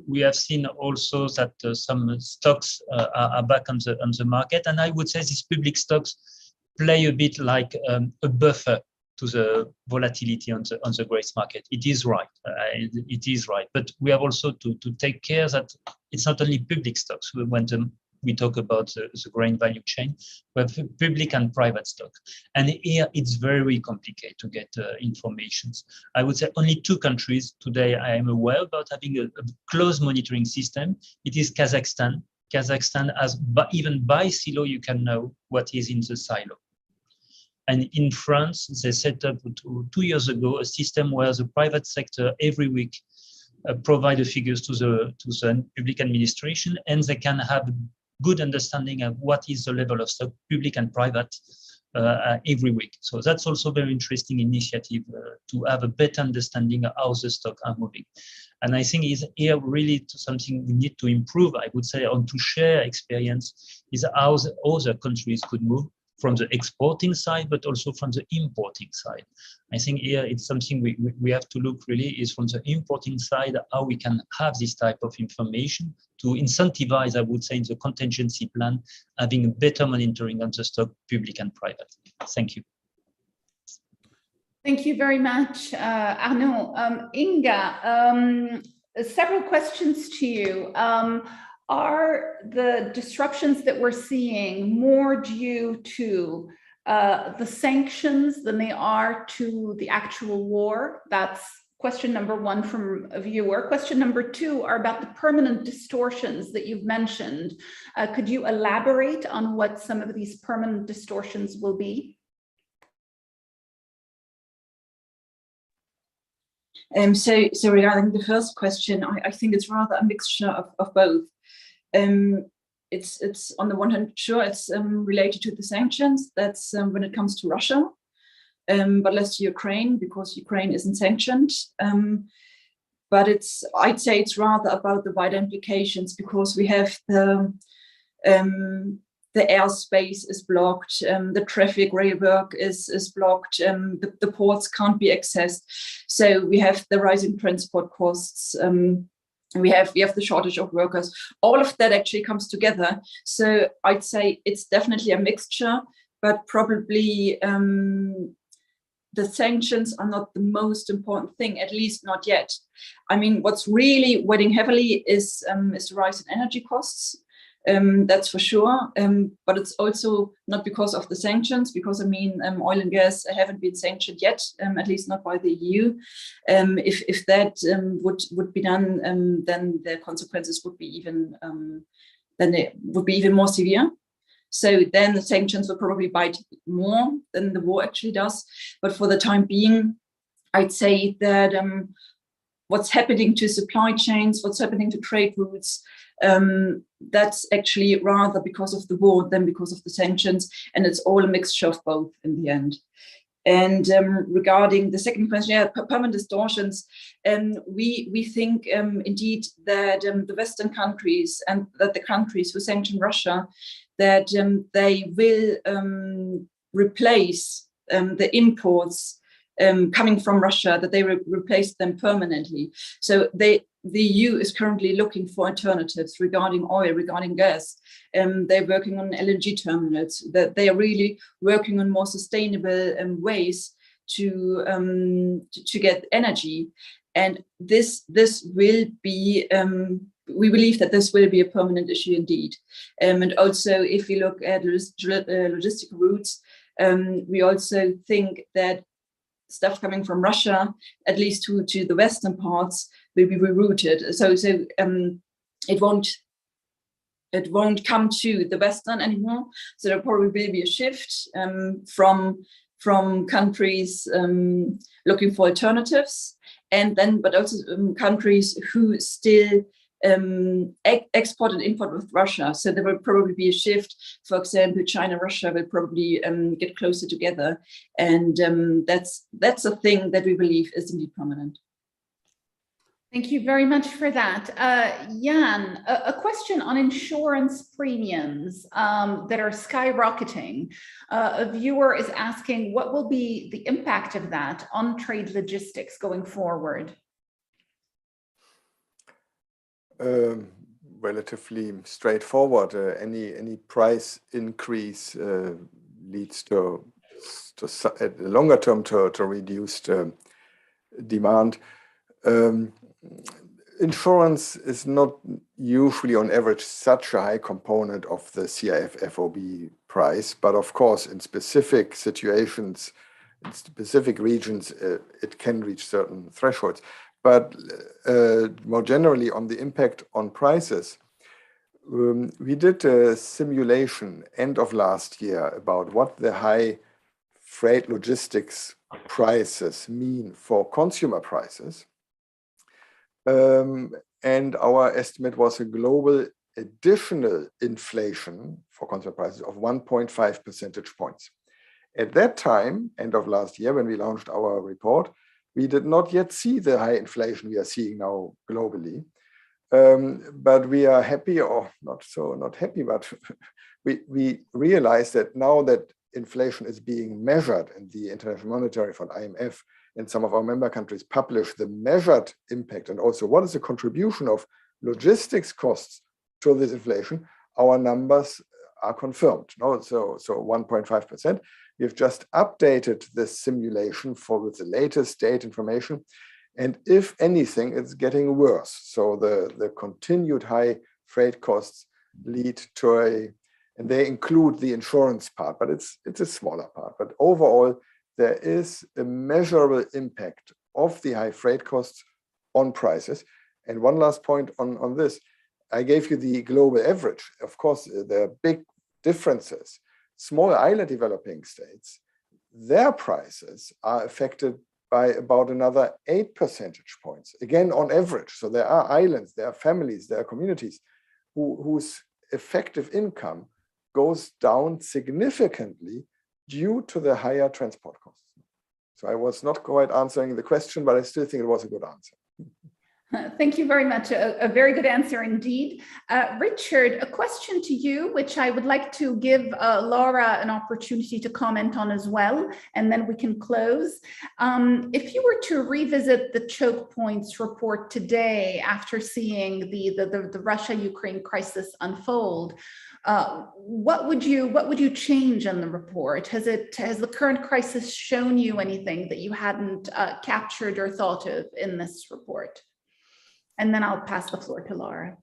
Speaker 6: We have seen also that some stocks are back on the market, and I would say these public stocks play a bit like a buffer to the volatility on the grains market. It is right. It is right, but we have also to take care that it's not only public stocks. When we talk about the grain value chain, we have public and private stock. And here it's very complicated to get information. I would say only 2 countries today I am aware about having a close monitoring system. It is Kazakhstan. Kazakhstan has, even by silo, you can know what is in the silo. And in France, they set up 2 years ago a system where the private sector every week provide the figures to the public administration, and they can have good understanding of what is the level of stock, public and private, every week. So that's also a very interesting initiative to have a better understanding of how the stock are moving. And I think is here really something we need to improve, I would say, on to share experience, is how the other countries could move from the exporting side, but also from the importing side. I think here it's something we have to look really is from the importing side, how we can have this type of information to incentivize, I would say, in the contingency plan, having a better monitoring on the stock, public and private. Thank you.
Speaker 2: Thank you very much, Arnaud. Inga, several questions to you. Are the disruptions that we're seeing more due to the sanctions than they are to the actual war? That's question number 1 from a viewer. Question number 2 are about the permanent distortions that you've mentioned. Could you elaborate on what some of these permanent distortions will be?
Speaker 7: So regarding the first question, I think it's rather a mixture of both. It's on the one hand, sure, it's related to the sanctions. That's when it comes to Russia, but less to Ukraine, because Ukraine isn't sanctioned. But I'd say it's rather about the wider implications, because we have the airspace is blocked, the traffic railwork is blocked, the ports can't be accessed. So we have the rising transport costs. We have the shortage of workers. All of that actually comes together. So I'd say it's definitely a mixture, but probably the sanctions are not the most important thing, at least not yet. I mean, what's really weighing heavily is the rise in energy costs. That's for sure, but it's also not because of the sanctions, because I mean, oil and gas haven't been sanctioned yet, at least not by the EU. If that would be done, then the consequences would be even more severe. So then the sanctions will probably bite more than the war actually does. But for the time being, I'd say that what's happening to supply chains, what's happening to trade routes, that's actually rather because of the war than because of the sanctions, and it's all a mixture of both in the end. And regarding the second question, permanent distortions, we think indeed that the Western countries and that the countries who sanction Russia, that they will replace the imports coming from Russia, that they replace them permanently. So the EU is currently looking for alternatives regarding oil, regarding gas. They're working on LNG terminals. That they are really working on more sustainable ways to get energy. And this will be. We believe that this will be a permanent issue indeed. And also, if we look at logistic routes, we also think that stuff coming from Russia, at least to the western parts, will be rerouted. So it won't come to the Western anymore. So there probably will be a shift from countries looking for alternatives, and then but also countries who still export and import with Russia. So there will probably be a shift. For example, China, Russia will probably get closer together, and that's a thing that we believe is indeed permanent.
Speaker 2: Thank you very much for that. Jan, a question on insurance premiums that are skyrocketing. A viewer is asking, what will be the impact of that on trade logistics going forward?
Speaker 5: Relatively straightforward. Any price increase leads to at the longer term to reduced demand. Insurance is not usually on average such a high component of the CIF FOB price, but of course in specific situations, in specific regions, it can reach certain thresholds. But more generally on the impact on prices, we did a simulation end of last year about what the high freight logistics prices mean for consumer prices. And our estimate was a global additional inflation for consumer prices of 1.5 percentage points. At that time, end of last year, when we launched our report, we did not yet see the high inflation we are seeing now globally. But we are happy, or not happy, but we realize that now that inflation is being measured, and the International Monetary Fund, IMF, and some of our member countries publish the measured impact, and also what is the contribution of logistics costs to this inflation, our numbers are confirmed. No? So 1.5%. We've just updated this simulation with the latest data information. And if anything, it's getting worse. So the continued high freight costs lead to and they include the insurance part, but it's a smaller part. But overall, there is a measurable impact of the high freight costs on prices. And one last point on this, I gave you the global average. Of course, there are big differences. Small island developing states, their prices are affected by about another 8 percentage points, again, on average. So there are islands, there are families, there are communities whose effective income goes down significantly due to the higher transport costs. So I was not quite answering the question, but I still think it was a good answer.
Speaker 2: Thank you very much. A very good answer indeed. Richard, a question to you, which I would like to give Laura an opportunity to comment on as well, and then we can close. If you were to revisit the Chokepoints report today after seeing the Russia-Ukraine crisis unfold, what would you change in the report? Has the current crisis shown you anything that you hadn't captured or thought of in this report? And then I'll pass the floor to Laura.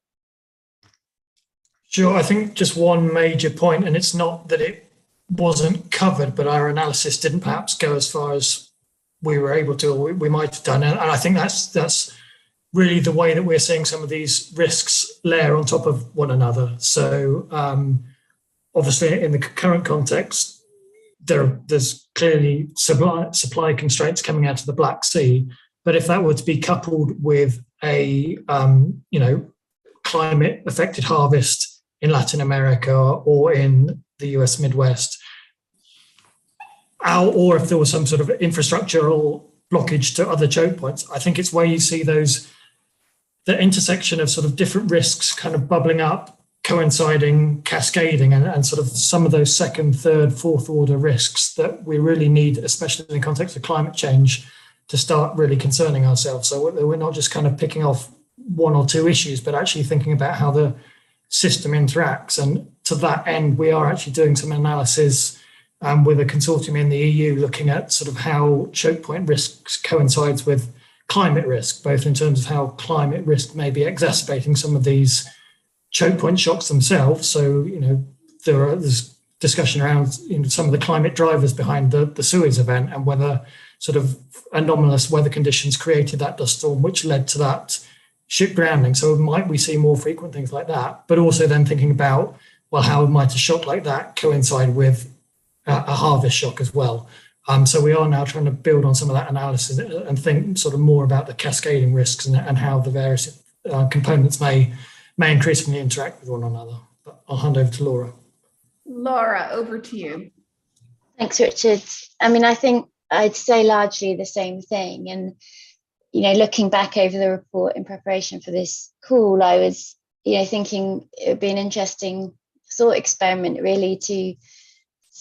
Speaker 1: Sure, I think just one major point, and it's not that it wasn't covered, but our analysis didn't perhaps go as far as we were able to, or we might have done. And I think that's really the way that we're seeing some of these risks layer on top of one another. So obviously in the current context, there's clearly supply constraints coming out of the Black Sea. But if that were to be coupled with a climate affected harvest in Latin America or in the US Midwest, or if there was some sort of infrastructural blockage to other choke points, I think it's where you see the intersection of sort of different risks kind of bubbling up, coinciding, cascading, and sort of some of those second, third, fourth order risks that we really need, especially in the context of climate change, to start really concerning ourselves. So we're not just kind of picking off one or two issues, but actually thinking about how the system interacts. And to that end, we are actually doing some analysis with a consortium in the EU looking at sort of how choke point risks coincides with climate risk, both in terms of how climate risk may be exacerbating some of these choke point shocks themselves. So, there's discussion around some of the climate drivers behind the Suez event and whether sort of anomalous weather conditions created that dust storm, which led to that ship grounding. So might we see more frequent things like that? But also then thinking about, well, how might a shock like that coincide with a harvest shock as well? So we are now trying to build on some of that analysis and think sort of more about the cascading risks and how the various components may increasingly interact with one another. But I'll hand over to Laura.
Speaker 2: Laura, over to you.
Speaker 3: Thanks, Richard. I mean, I think I'd say largely the same thing. And, you know, looking back over the report in preparation for this call, I was, you know, thinking it would be an interesting thought experiment really to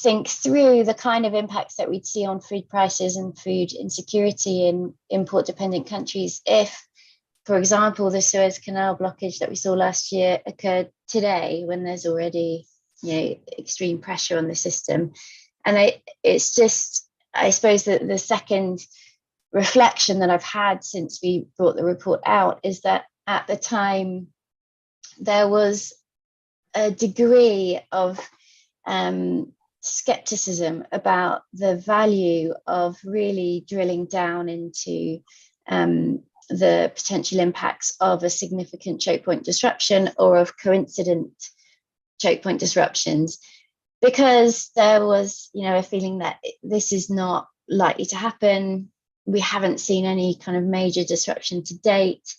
Speaker 3: think through the kind of impacts that we'd see on food prices and food insecurity in import dependent countries if, for example, the Suez Canal blockage that we saw last year occurred today when there's already, you know, extreme pressure on the system. And it's just, I suppose that the second reflection that I've had since we brought the report out is that at the time there was a degree of skepticism about the value of really drilling down into the potential impacts of a significant choke point disruption or of coincident choke point disruptions, because there was, you know, a feeling that this is not likely to happen. We haven't seen any kind of major disruption to date.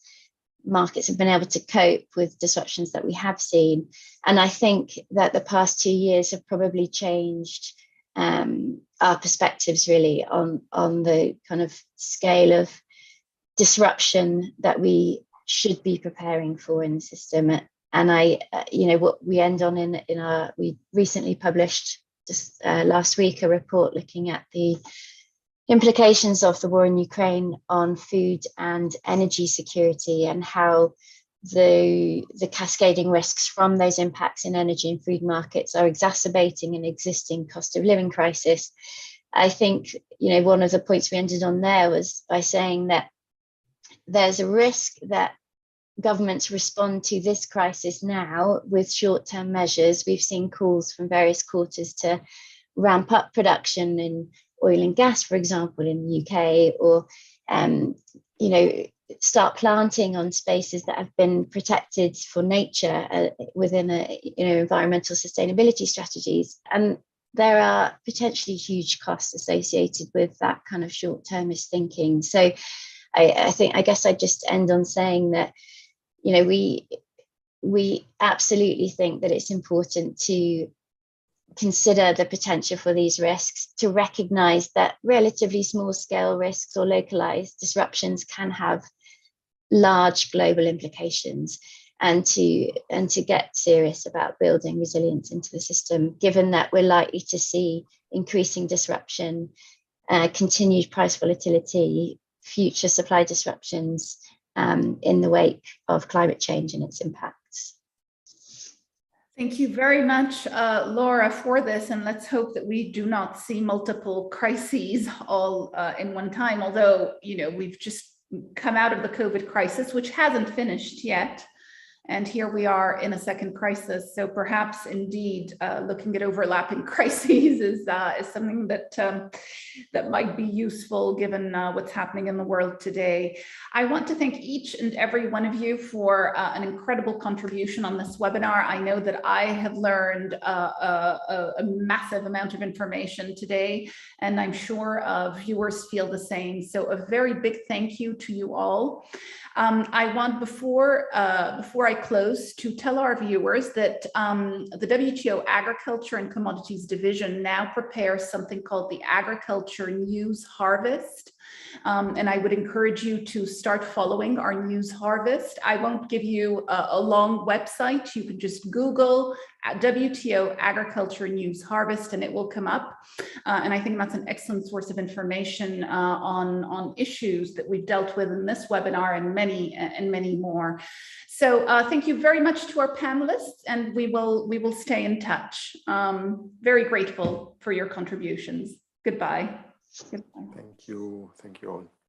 Speaker 3: Markets have been able to cope with disruptions that we have seen. And I think that the past 2 years have probably changed our perspectives really on the kind of scale of disruption that we should be preparing for in the system. And you know, what we end on we recently published just last week a report looking at the implications of the war in Ukraine on food and energy security and how the cascading risks from those impacts in energy and food markets are exacerbating an existing cost of living crisis. I think, you know, one of the points we ended on there was by saying that there's a risk that governments respond to this crisis now with short-term measures. We've seen calls from various quarters to ramp up production in oil and gas, for example, in the UK, or you know, start planting on spaces that have been protected for nature within environmental sustainability strategies. And there are potentially huge costs associated with that kind of short-termist thinking. So I guess I just end on saying that, you know, we absolutely think that it's important to consider the potential for these risks, to recognize that relatively small scale risks or localized disruptions can have large global implications, and to get serious about building resilience into the system, given that we're likely to see increasing disruption, continued price volatility, future supply disruptions in the wake of climate change and its impacts.
Speaker 2: Thank you very much, Laura, for this. And let's hope that we do not see multiple crises all in one time, although, you know, we've just come out of the COVID crisis, which hasn't finished yet. And here we are in a second crisis. So perhaps indeed looking at overlapping crises is something that that might be useful given what's happening in the world today. I want to thank each and every one of you for an incredible contribution on this webinar. I know that I have learned a massive amount of information today, and I'm sure viewers feel the same. So a very big thank you to you all. I want, before I close, to tell our viewers that the WTO Agriculture and Commodities Division now prepares something called the Agriculture News Harvest. And I would encourage you to start following our news harvest. I won't give you a long website. You can just Google WTO Agriculture News Harvest and it will come up. And I think that's an excellent source of information on issues that we've dealt with in this webinar and many more. So thank you very much to our panelists, and we will stay in touch. Very grateful for your contributions. Goodbye.
Speaker 5: Thank you all.